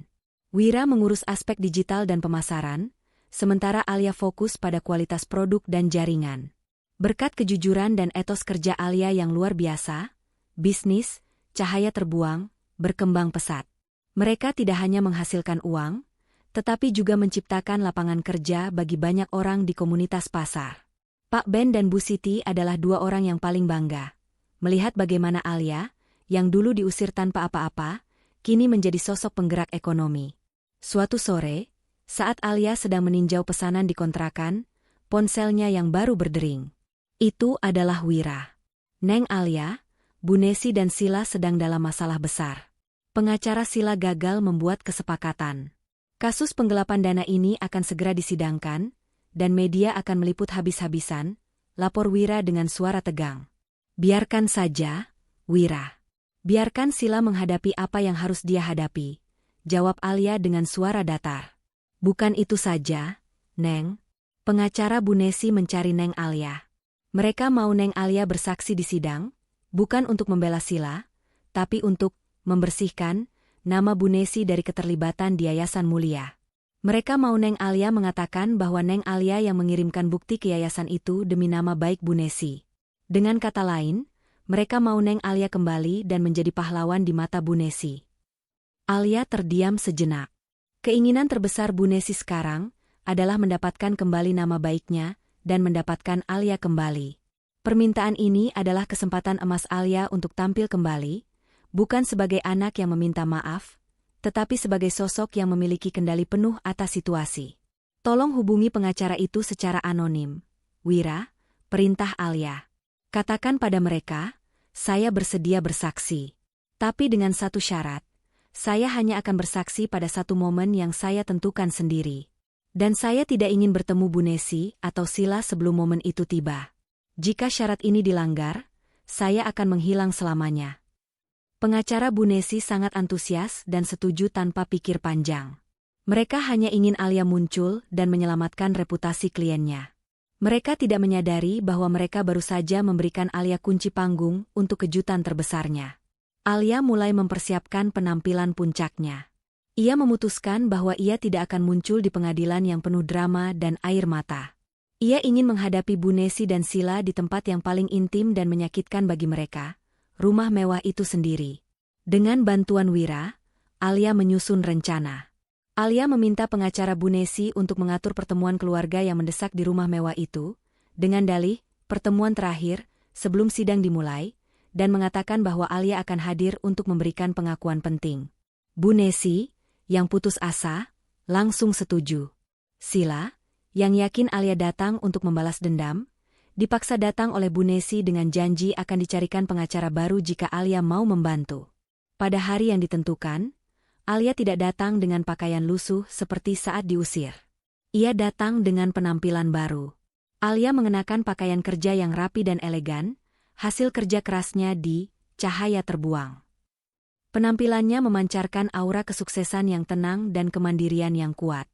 Wira mengurus aspek digital dan pemasaran, sementara Alia fokus pada kualitas produk dan jaringan. Berkat kejujuran dan etos kerja Alia yang luar biasa, bisnis Cahaya Terbuang berkembang pesat. Mereka tidak hanya menghasilkan uang, tetapi juga menciptakan lapangan kerja bagi banyak orang di komunitas pasar. Pak Ben dan Bu Siti adalah 2 orang yang paling bangga melihat bagaimana Alia, yang dulu diusir tanpa apa-apa, kini menjadi sosok penggerak ekonomi. Suatu sore, saat Alia sedang meninjau pesanan di kontrakan, ponselnya yang baru berdering. Itu adalah Wira. Neng Alia, Bu Nesi dan Sila sedang dalam masalah besar. Pengacara Sila gagal membuat kesepakatan. Kasus penggelapan dana ini akan segera disidangkan, dan media akan meliput habis-habisan, lapor Wira dengan suara tegang. Biarkan saja, Wira. Biarkan Sila menghadapi apa yang harus dia hadapi, jawab Alia dengan suara datar. Bukan itu saja, Neng. Pengacara Bu Nesi mencari Neng Alia. Mereka mau Neng Alia bersaksi di sidang, bukan untuk membela Sila, tapi untuk membersihkan nama Bu Nesi dari keterlibatan di Yayasan Mulia. Mereka mau Neng Alia mengatakan bahwa Neng Alia yang mengirimkan bukti ke yayasan itu demi nama baik Bu Nesi. Dengan kata lain, mereka mau Neng Alia kembali dan menjadi pahlawan di mata Bu Nesi. Alia terdiam sejenak. Keinginan terbesar Bu Nesi sekarang adalah mendapatkan kembali nama baiknya dan mendapatkan Alia kembali. Permintaan ini adalah kesempatan emas Alia untuk tampil kembali, bukan sebagai anak yang meminta maaf, tetapi sebagai sosok yang memiliki kendali penuh atas situasi. Tolong hubungi pengacara itu secara anonim. Wira, perintah Alia. Katakan pada mereka, saya bersedia bersaksi. Tapi dengan satu syarat, saya hanya akan bersaksi pada satu momen yang saya tentukan sendiri. Dan saya tidak ingin bertemu Bu Nesi atau Sila sebelum momen itu tiba. Jika syarat ini dilanggar, saya akan menghilang selamanya. Pengacara Bu Nesi sangat antusias dan setuju tanpa pikir panjang. Mereka hanya ingin Alia muncul dan menyelamatkan reputasi kliennya. Mereka tidak menyadari bahwa mereka baru saja memberikan Alia kunci panggung untuk kejutan terbesarnya. Alia mulai mempersiapkan penampilan puncaknya. Ia memutuskan bahwa ia tidak akan muncul di pengadilan yang penuh drama dan air mata. Ia ingin menghadapi Bu Nesi dan Sila di tempat yang paling intim dan menyakitkan bagi mereka, rumah mewah itu sendiri. Dengan bantuan Wira, Alia menyusun rencana. Alia meminta pengacara Bu Nesi untuk mengatur pertemuan keluarga yang mendesak di rumah mewah itu, dengan dalih, pertemuan terakhir, sebelum sidang dimulai, dan mengatakan bahwa Alia akan hadir untuk memberikan pengakuan penting. Bu Nesi, yang putus asa, langsung setuju. Sila, yang yakin Alia datang untuk membalas dendam, dipaksa datang oleh Bu Nesi dengan janji akan dicarikan pengacara baru jika Alia mau membantu. Pada hari yang ditentukan, Alia tidak datang dengan pakaian lusuh seperti saat diusir. Ia datang dengan penampilan baru. Alia mengenakan pakaian kerja yang rapi dan elegan, hasil kerja kerasnya di Cahaya Terbuang. Penampilannya memancarkan aura kesuksesan yang tenang dan kemandirian yang kuat.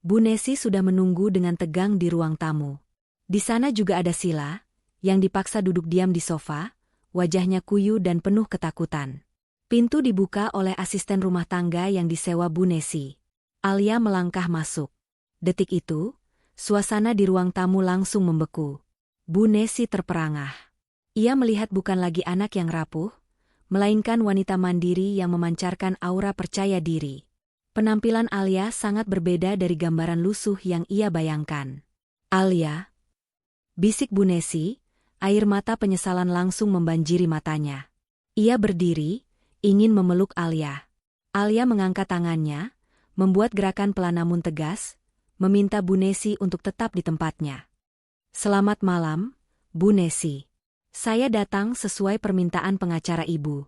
Bu Nesi sudah menunggu dengan tegang di ruang tamu. Di sana juga ada Sila, yang dipaksa duduk diam di sofa, wajahnya kuyu dan penuh ketakutan. Pintu dibuka oleh asisten rumah tangga yang disewa Bu Nesi. Alia melangkah masuk. Detik itu, suasana di ruang tamu langsung membeku. Bu Nesi terperangah. Ia melihat bukan lagi anak yang rapuh, melainkan wanita mandiri yang memancarkan aura percaya diri. Penampilan Alia sangat berbeda dari gambaran lusuh yang ia bayangkan. "Alia," bisik Bu Nesi, air mata penyesalan langsung membanjiri matanya. Ia berdiri, ingin memeluk Alia. Alia mengangkat tangannya, membuat gerakan pelan namun tegas, meminta Bu Nesi untuk tetap di tempatnya. "Selamat malam, Bu Nesi. Saya datang sesuai permintaan pengacara Ibu."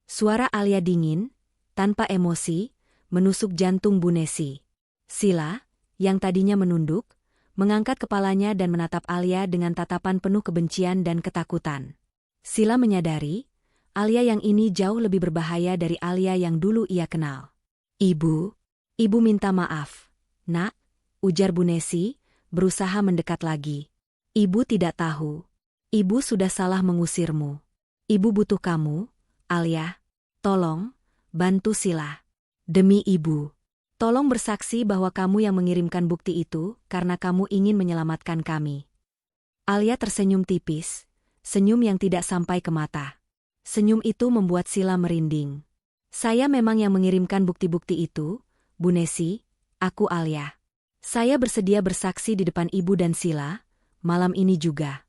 Suara Alia dingin, tanpa emosi, menusuk jantung Bu Nesi. Sila, yang tadinya menunduk, mengangkat kepalanya dan menatap Alia dengan tatapan penuh kebencian dan ketakutan. Sila menyadari, Alia yang ini jauh lebih berbahaya dari Alia yang dulu ia kenal. Ibu minta maaf, Nak," ujar Bu Nesi, berusaha mendekat lagi. "Ibu tidak tahu. Ibu sudah salah mengusirmu. Ibu butuh kamu, Alia. Tolong, bantu Sila. Demi Ibu. Tolong bersaksi bahwa kamu yang mengirimkan bukti itu karena kamu ingin menyelamatkan kami." Alia tersenyum tipis, senyum yang tidak sampai ke mata. Senyum itu membuat Sila merinding. "Saya memang yang mengirimkan bukti-bukti itu, Bu Nesi, aku Alia. Saya bersedia bersaksi di depan Ibu dan Sila, malam ini juga."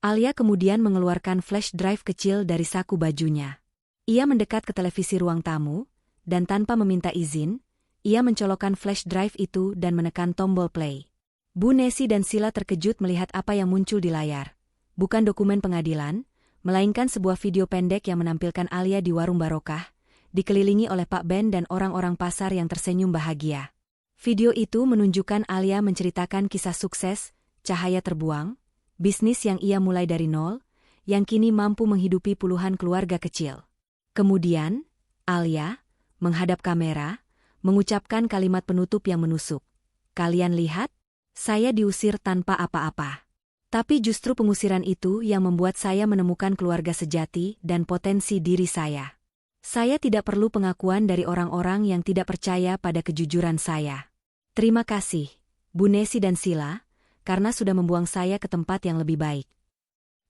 Alia kemudian mengeluarkan flash drive kecil dari saku bajunya. Ia mendekat ke televisi ruang tamu, dan tanpa meminta izin, ia mencolokkan flash drive itu dan menekan tombol play. Bu Nesi dan Sila terkejut melihat apa yang muncul di layar. Bukan dokumen pengadilan, melainkan sebuah video pendek yang menampilkan Alia di warung barokah, dikelilingi oleh Pak Ben dan orang-orang pasar yang tersenyum bahagia. Video itu menunjukkan Alia menceritakan kisah sukses, Cahaya Terbuang, bisnis yang ia mulai dari nol, yang kini mampu menghidupi puluhan keluarga kecil. Kemudian, Alia, menghadap kamera, mengucapkan kalimat penutup yang menusuk. "Kalian lihat, saya diusir tanpa apa-apa. Tapi justru pengusiran itu yang membuat saya menemukan keluarga sejati dan potensi diri saya. Saya tidak perlu pengakuan dari orang-orang yang tidak percaya pada kejujuran saya. Terima kasih, Bu Nesi dan Sila, karena sudah membuang saya ke tempat yang lebih baik."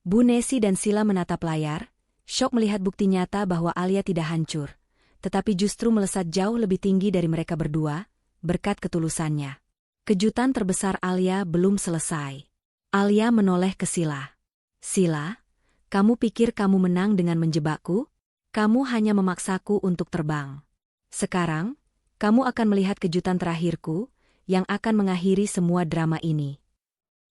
Bu Nesi dan Sila menatap layar, syok melihat bukti nyata bahwa Alia tidak hancur, tetapi justru melesat jauh lebih tinggi dari mereka berdua, berkat ketulusannya. Kejutan terbesar Alia belum selesai. Alia menoleh ke Sila. "Sila, kamu pikir kamu menang dengan menjebakku? Kamu hanya memaksaku untuk terbang. Sekarang, kamu akan melihat kejutan terakhirku, yang akan mengakhiri semua drama ini."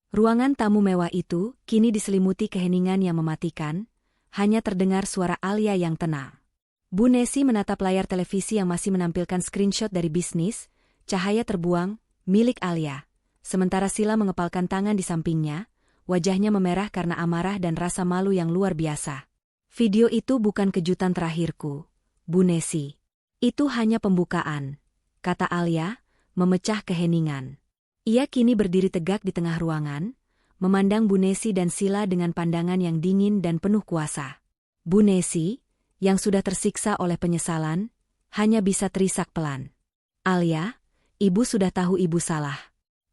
Ruangan tamu mewah itu kini diselimuti keheningan yang mematikan, hanya terdengar suara Alia yang tenang. Bu Nesi menatap layar televisi yang masih menampilkan screenshot dari bisnis, Cahaya Terbuang, milik Alia. Sementara Sila mengepalkan tangan di sampingnya, wajahnya memerah karena amarah dan rasa malu yang luar biasa. Video itu bukan kejutan terakhirku, Bu Nesi. Itu hanya pembukaan, kata Alia, memecah keheningan. Ia kini berdiri tegak di tengah ruangan, memandang Bu Nesi dan Sila dengan pandangan yang dingin dan penuh kuasa. Bu Nesi, yang sudah tersiksa oleh penyesalan, hanya bisa terisak pelan. Alia, ibu sudah tahu ibu salah.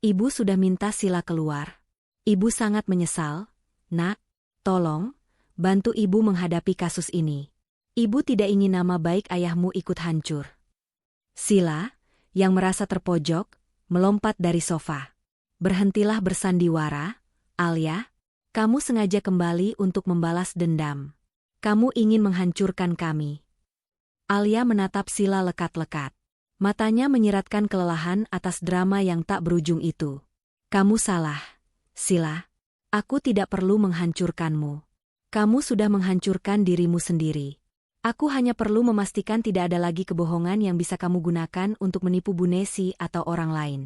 Ibu sudah minta Sila keluar. Ibu sangat menyesal. Nak, tolong, bantu ibu menghadapi kasus ini. Ibu tidak ingin nama baik ayahmu ikut hancur. Sila, yang merasa terpojok, melompat dari sofa. Berhentilah bersandiwara, Alia. Kamu sengaja kembali untuk membalas dendam. Kamu ingin menghancurkan kami. Alia menatap Sila lekat-lekat. Matanya menyiratkan kelelahan atas drama yang tak berujung itu. Kamu salah, Sila. Aku tidak perlu menghancurkanmu. Kamu sudah menghancurkan dirimu sendiri. Aku hanya perlu memastikan tidak ada lagi kebohongan yang bisa kamu gunakan untuk menipu Bu Nesi atau orang lain.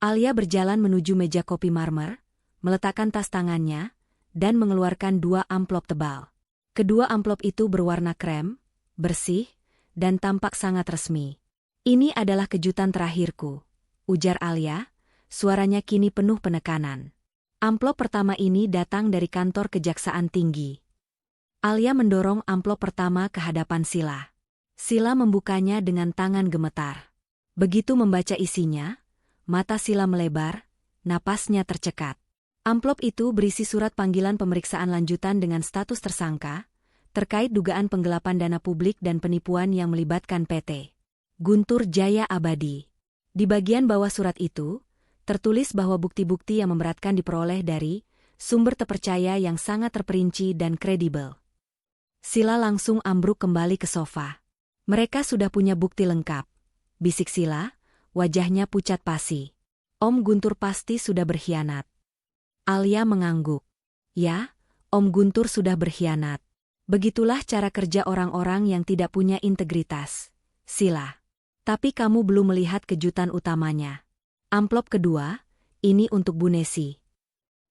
Alia berjalan menuju meja kopi marmer, meletakkan tas tangannya, dan mengeluarkan 2 amplop tebal. Kedua amplop itu berwarna krem, bersih, dan tampak sangat resmi. Ini adalah kejutan terakhirku, ujar Alia, suaranya kini penuh penekanan. Amplop pertama ini datang dari kantor Kejaksaan Tinggi. Alia mendorong amplop pertama ke hadapan Sila. Sila membukanya dengan tangan gemetar. Begitu membaca isinya, mata Sila melebar, napasnya tercekat. Amplop itu berisi surat panggilan pemeriksaan lanjutan dengan status tersangka, terkait dugaan penggelapan dana publik dan penipuan yang melibatkan PT Guntur Jaya Abadi. Di bagian bawah surat itu, tertulis bahwa bukti-bukti yang memberatkan diperoleh dari sumber terpercaya yang sangat terperinci dan kredibel. Sila langsung ambruk kembali ke sofa. Mereka sudah punya bukti lengkap, bisik Sila, wajahnya pucat pasi. Om Guntur pasti sudah berkhianat. Alia mengangguk. Ya, Om Guntur sudah berkhianat. Begitulah cara kerja orang-orang yang tidak punya integritas, Sila. Tapi kamu belum melihat kejutan utamanya. Amplop kedua, ini untuk Bu Nesi.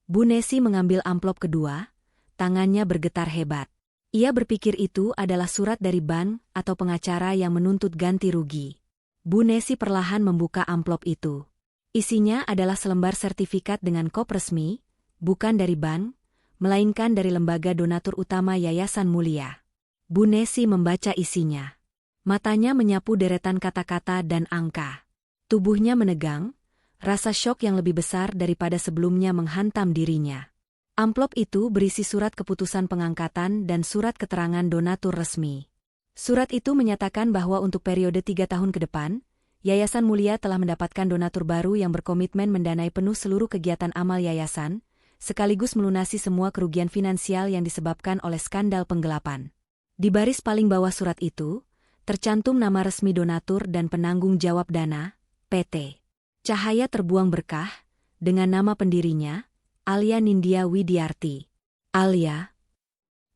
Bu Nesi mengambil amplop kedua, tangannya bergetar hebat. Ia berpikir itu adalah surat dari bank atau pengacara yang menuntut ganti rugi. Bu Nesi perlahan membuka amplop itu. Isinya adalah selembar sertifikat dengan kop resmi, bukan dari bank, melainkan dari lembaga donatur utama Yayasan Mulia. Bu Nesi membaca isinya. Matanya menyapu deretan kata-kata dan angka. Tubuhnya menegang, rasa syok yang lebih besar daripada sebelumnya menghantam dirinya. Amplop itu berisi surat keputusan pengangkatan dan surat keterangan donatur resmi. Surat itu menyatakan bahwa untuk periode 3 tahun ke depan, Yayasan Mulia telah mendapatkan donatur baru yang berkomitmen mendanai penuh seluruh kegiatan amal yayasan, sekaligus melunasi semua kerugian finansial yang disebabkan oleh skandal penggelapan. Di baris paling bawah surat itu, tercantum nama resmi donatur dan penanggung jawab dana, PT Cahaya Terbuang Berkah, dengan nama pendirinya, Alia Nindya Widiarti. Alia,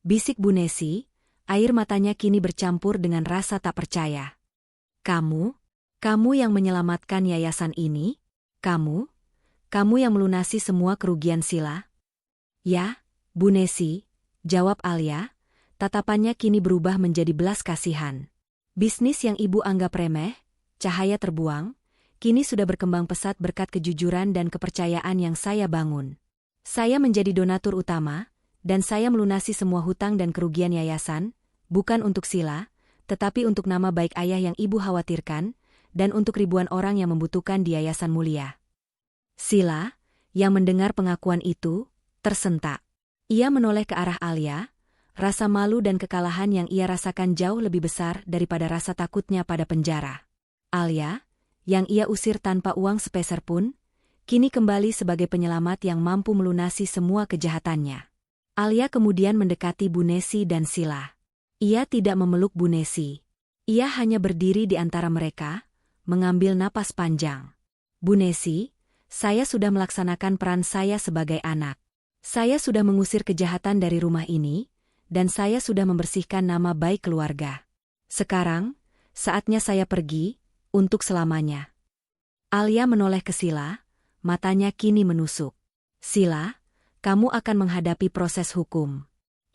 bisik Bu Nesi, air matanya kini bercampur dengan rasa tak percaya. Kamu yang menyelamatkan yayasan ini? Kamu yang melunasi semua kerugian Sila? Ya, Bu Nesi, jawab Alia, tatapannya kini berubah menjadi belas kasihan. Bisnis yang ibu anggap remeh, Cahaya Terbuang, kini sudah berkembang pesat berkat kejujuran dan kepercayaan yang saya bangun. Saya menjadi donatur utama, dan saya melunasi semua hutang dan kerugian yayasan, bukan untuk Sila, tetapi untuk nama baik ayah yang ibu khawatirkan, dan untuk ribuan orang yang membutuhkan di Yayasan Mulia. Sila, yang mendengar pengakuan itu, tersentak. Ia menoleh ke arah Alia. Rasa malu dan kekalahan yang ia rasakan jauh lebih besar daripada rasa takutnya pada penjara. Alia, yang ia usir tanpa uang sepeser pun, kini kembali sebagai penyelamat yang mampu melunasi semua kejahatannya. Alia kemudian mendekati Bu Nesi dan Sila. Ia tidak memeluk Bu Nesi. Ia hanya berdiri di antara mereka, mengambil napas panjang. Bu Nesi, saya sudah melaksanakan peran saya sebagai anak. Saya sudah mengusir kejahatan dari rumah ini, dan saya sudah membersihkan nama baik keluarga. Sekarang, saatnya saya pergi, untuk selamanya. Alia menoleh ke Sila, matanya kini menusuk. Sila, kamu akan menghadapi proses hukum.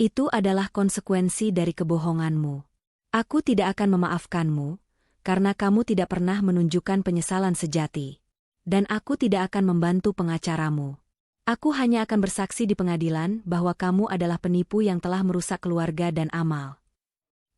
Itu adalah konsekuensi dari kebohonganmu. Aku tidak akan memaafkanmu, karena kamu tidak pernah menunjukkan penyesalan sejati. Dan aku tidak akan membantu pengacaramu. Aku hanya akan bersaksi di pengadilan bahwa kamu adalah penipu yang telah merusak keluarga dan amal.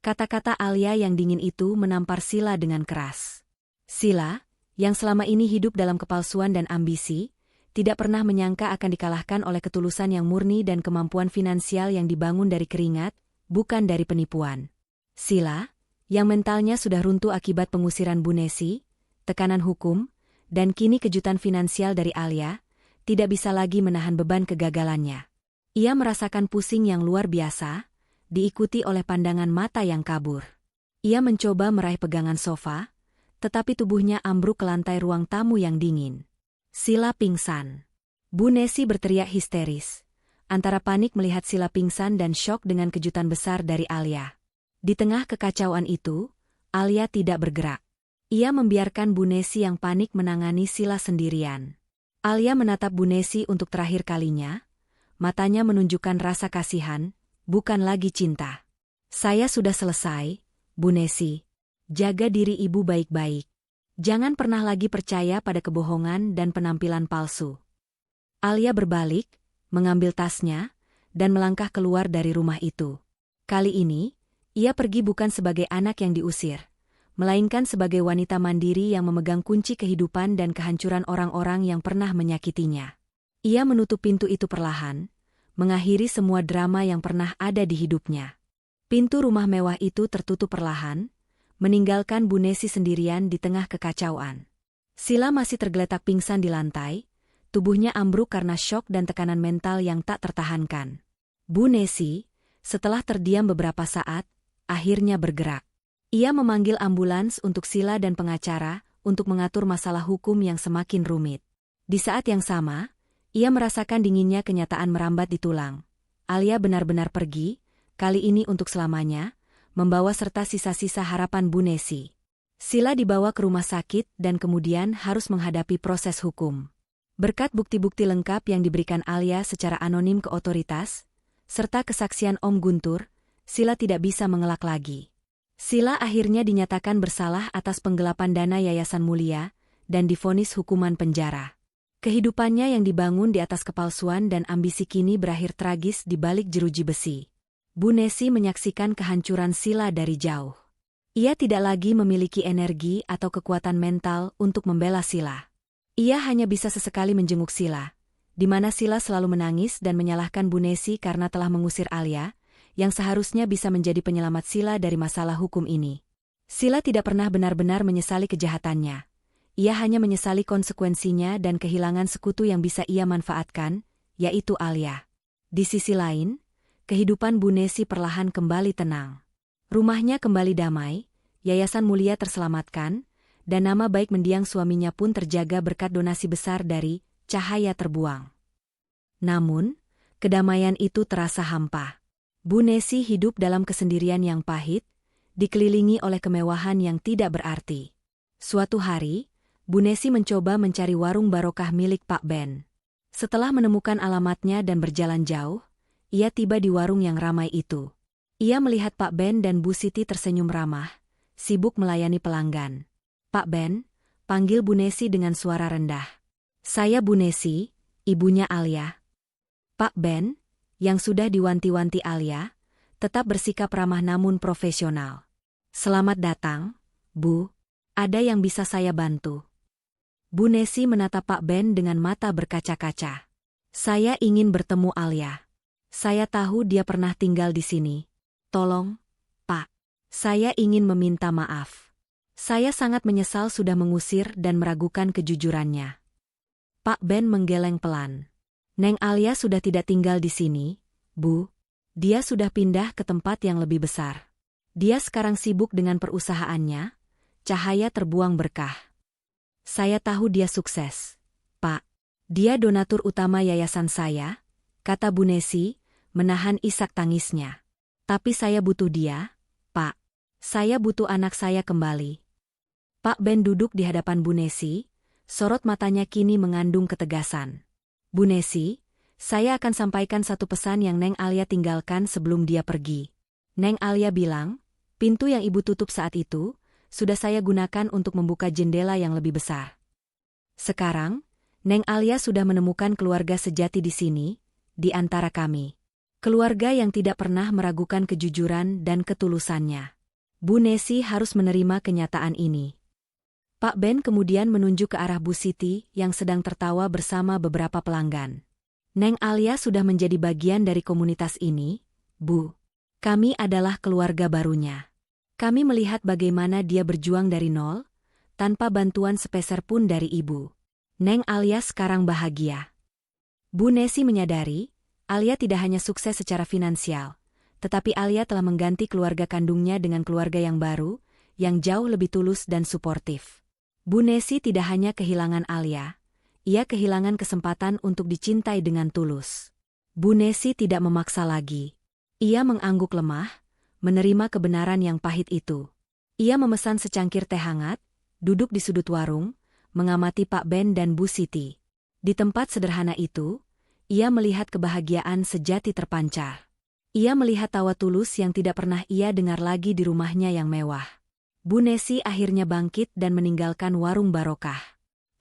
Kata-kata Alia yang dingin itu menampar Sila dengan keras. Sila, yang selama ini hidup dalam kepalsuan dan ambisi, tidak pernah menyangka akan dikalahkan oleh ketulusan yang murni dan kemampuan finansial yang dibangun dari keringat, bukan dari penipuan. Sila, yang mentalnya sudah runtuh akibat pengusiran Bu Nesi, tekanan hukum, dan kini kejutan finansial dari Alia, tidak bisa lagi menahan beban kegagalannya. Ia merasakan pusing yang luar biasa, diikuti oleh pandangan mata yang kabur. Ia mencoba meraih pegangan sofa, tetapi tubuhnya ambruk ke lantai ruang tamu yang dingin. Sila pingsan. Bu Nesi berteriak histeris, antara panik melihat Sila pingsan dan syok dengan kejutan besar dari Alia. Di tengah kekacauan itu, Alia tidak bergerak. Ia membiarkan Bu Nesi yang panik menangani Sila sendirian. Alia menatap Bu Nesi untuk terakhir kalinya, matanya menunjukkan rasa kasihan, bukan lagi cinta. Saya sudah selesai, Bu Nesi. Jaga diri ibu baik-baik. Jangan pernah lagi percaya pada kebohongan dan penampilan palsu. Alia berbalik, mengambil tasnya, dan melangkah keluar dari rumah itu. Kali ini, ia pergi bukan sebagai anak yang diusir, melainkan sebagai wanita mandiri yang memegang kunci kehidupan dan kehancuran orang-orang yang pernah menyakitinya. Ia menutup pintu itu perlahan, mengakhiri semua drama yang pernah ada di hidupnya. Pintu rumah mewah itu tertutup perlahan, meninggalkan Bu Nesi sendirian di tengah kekacauan. Sila masih tergeletak pingsan di lantai, tubuhnya ambruk karena syok dan tekanan mental yang tak tertahankan. Bu Nesi, setelah terdiam beberapa saat, akhirnya bergerak. Ia memanggil ambulans untuk Sila dan pengacara untuk mengatur masalah hukum yang semakin rumit. Di saat yang sama, ia merasakan dinginnya kenyataan merambat di tulang. Alia benar-benar pergi, kali ini untuk selamanya, membawa serta sisa-sisa harapan Bu Nesi. Sila dibawa ke rumah sakit dan kemudian harus menghadapi proses hukum. Berkat bukti-bukti lengkap yang diberikan Alia secara anonim ke otoritas, serta kesaksian Om Guntur, Sila tidak bisa mengelak lagi. Sila akhirnya dinyatakan bersalah atas penggelapan dana Yayasan Mulia dan divonis hukuman penjara. Kehidupannya yang dibangun di atas kepalsuan dan ambisi kini berakhir tragis di balik jeruji besi. Bu Nesi menyaksikan kehancuran Sila dari jauh. Ia tidak lagi memiliki energi atau kekuatan mental untuk membela Sila. Ia hanya bisa sesekali menjenguk Sila, di mana Sila selalu menangis dan menyalahkan Bu Nesi karena telah mengusir Alia, yang seharusnya bisa menjadi penyelamat Sila dari masalah hukum ini. Sila tidak pernah benar-benar menyesali kejahatannya. Ia hanya menyesali konsekuensinya dan kehilangan sekutu yang bisa ia manfaatkan, yaitu Alia. Di sisi lain, kehidupan Bu Nesi perlahan kembali tenang. Rumahnya kembali damai, Yayasan Mulia terselamatkan, dan nama baik mendiang suaminya pun terjaga berkat donasi besar dari Cahaya Terbuang. Namun, kedamaian itu terasa hampa. Bu Nesi hidup dalam kesendirian yang pahit, dikelilingi oleh kemewahan yang tidak berarti. Suatu hari, Bu Nesi mencoba mencari warung barokah milik Pak Ben. Setelah menemukan alamatnya dan berjalan jauh, ia tiba di warung yang ramai itu. Ia melihat Pak Ben dan Bu Siti tersenyum ramah, sibuk melayani pelanggan. "Pak Ben," panggil Bu Nesi dengan suara rendah. "Saya Bu Nesi, ibunya Alia." Pak Ben, yang sudah diwanti-wanti Alia, tetap bersikap ramah namun profesional. "Selamat datang, Bu. Ada yang bisa saya bantu?" Bu Nesi menatap Pak Ben dengan mata berkaca-kaca. "Saya ingin bertemu Alia. Saya tahu dia pernah tinggal di sini. Tolong, Pak. Saya ingin meminta maaf. Saya sangat menyesal sudah mengusir dan meragukan kejujurannya." Pak Ben menggeleng pelan. "Neng Alia sudah tidak tinggal di sini, Bu. Dia sudah pindah ke tempat yang lebih besar. Dia sekarang sibuk dengan perusahaannya, Cahaya Terbuang Berkah. Saya tahu dia sukses, Pak. Dia donatur utama yayasan saya," kata Bu Nesi, menahan isak tangisnya. "Tapi saya butuh dia, Pak. Saya butuh anak saya kembali." Pak Ben duduk di hadapan Bu Nesi, sorot matanya kini mengandung ketegasan. "Bu Nesi, Saya akan sampaikan satu pesan yang Neng Alia tinggalkan sebelum dia pergi. Neng Alia bilang, pintu yang ibu tutup saat itu, sudah saya gunakan untuk membuka jendela yang lebih besar. Sekarang, Neng Alia sudah menemukan keluarga sejati di sini, di antara kami. Keluarga yang tidak pernah meragukan kejujuran dan ketulusannya. Bu Nesi harus menerima kenyataan ini. Pak Ben kemudian menunjuk ke arah Bu Siti yang sedang tertawa bersama beberapa pelanggan. Neng Alia sudah menjadi bagian dari komunitas ini, Bu. Kami adalah keluarga barunya. Kami melihat bagaimana dia berjuang dari nol, tanpa bantuan sepeser pun dari ibu. Neng Alia sekarang bahagia. Bu Nesi menyadari, Alia tidak hanya sukses secara finansial, tetapi Alia telah mengganti keluarga kandungnya dengan keluarga yang baru, yang jauh lebih tulus dan suportif. Bu Nesi tidak hanya kehilangan Alia, ia kehilangan kesempatan untuk dicintai dengan tulus. Bu Nesi tidak memaksa lagi. Ia mengangguk lemah, menerima kebenaran yang pahit itu. Ia memesan secangkir teh hangat, duduk di sudut warung, mengamati Pak Ben dan Bu Siti. Di tempat sederhana itu, ia melihat kebahagiaan sejati terpancar. Ia melihat tawa tulus yang tidak pernah ia dengar lagi di rumahnya yang mewah. Bu Nesi akhirnya bangkit dan meninggalkan warung barokah.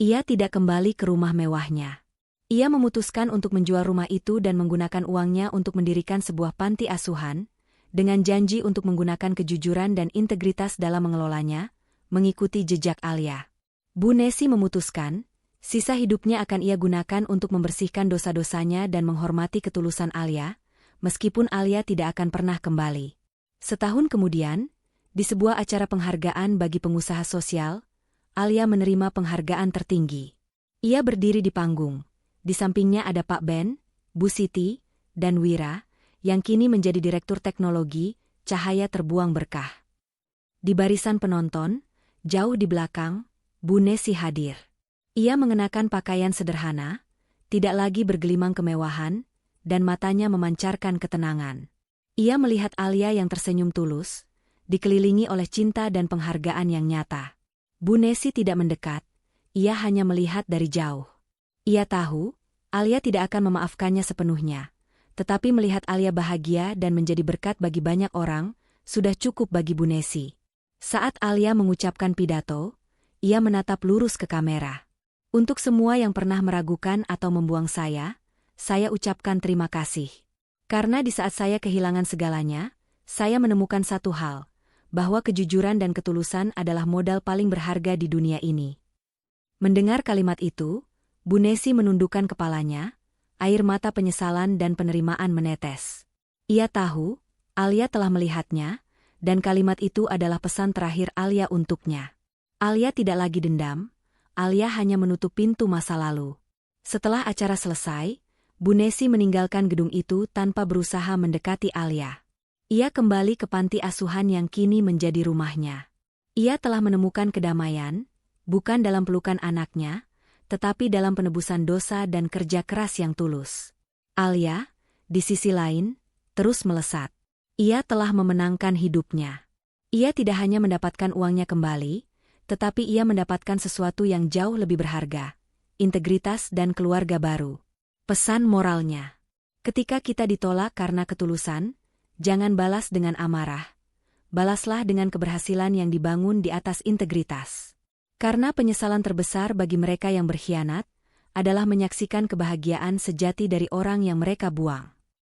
Ia tidak kembali ke rumah mewahnya. Ia memutuskan untuk menjual rumah itu dan menggunakan uangnya untuk mendirikan sebuah panti asuhan, dengan janji untuk menggunakan kejujuran dan integritas dalam mengelolanya, mengikuti jejak Alia. Bu Nesi memutuskan, sisa hidupnya akan ia gunakan untuk membersihkan dosa-dosanya dan menghormati ketulusan Alia, meskipun Alia tidak akan pernah kembali. Setahun kemudian, di sebuah acara penghargaan bagi pengusaha sosial, Alia menerima penghargaan tertinggi. Ia berdiri di panggung. Di sampingnya ada Pak Ben, Bu Siti, dan Wira, yang kini menjadi direktur teknologi, Cahaya Terbuang Berkah. Di barisan penonton, jauh di belakang, Bu Nesi hadir. Ia mengenakan pakaian sederhana, tidak lagi bergelimang kemewahan, dan matanya memancarkan ketenangan. Ia melihat Alia yang tersenyum tulus, dikelilingi oleh cinta dan penghargaan yang nyata. Bu Nesi tidak mendekat, ia hanya melihat dari jauh. Ia tahu, Alia tidak akan memaafkannya sepenuhnya. Tetapi melihat Alia bahagia dan menjadi berkat bagi banyak orang, sudah cukup bagi Bu Nesi. Saat Alia mengucapkan pidato, ia menatap lurus ke kamera. Untuk semua yang pernah meragukan atau membuang saya ucapkan terima kasih. Karena di saat saya kehilangan segalanya, saya menemukan satu hal, bahwa kejujuran dan ketulusan adalah modal paling berharga di dunia ini. Mendengar kalimat itu, Bu Nesi menundukkan kepalanya, air mata penyesalan dan penerimaan menetes. Ia tahu, Alia telah melihatnya, dan kalimat itu adalah pesan terakhir Alia untuknya. Alia tidak lagi dendam, Alia hanya menutup pintu masa lalu. Setelah acara selesai, Bu Nesi meninggalkan gedung itu tanpa berusaha mendekati Alia. Ia kembali ke panti asuhan yang kini menjadi rumahnya. Ia telah menemukan kedamaian, bukan dalam pelukan anaknya, tetapi dalam penebusan dosa dan kerja keras yang tulus. Alia, di sisi lain, terus melesat. Ia telah memenangkan hidupnya. Ia tidak hanya mendapatkan uangnya kembali, tetapi ia mendapatkan sesuatu yang jauh lebih berharga, integritas dan keluarga baru. Pesan moralnya. Ketika kita ditolak karena ketulusan, jangan balas dengan amarah. Balaslah dengan keberhasilan yang dibangun di atas integritas. Karena penyesalan terbesar bagi mereka yang berkhianat adalah menyaksikan kebahagiaan sejati dari orang yang mereka buang.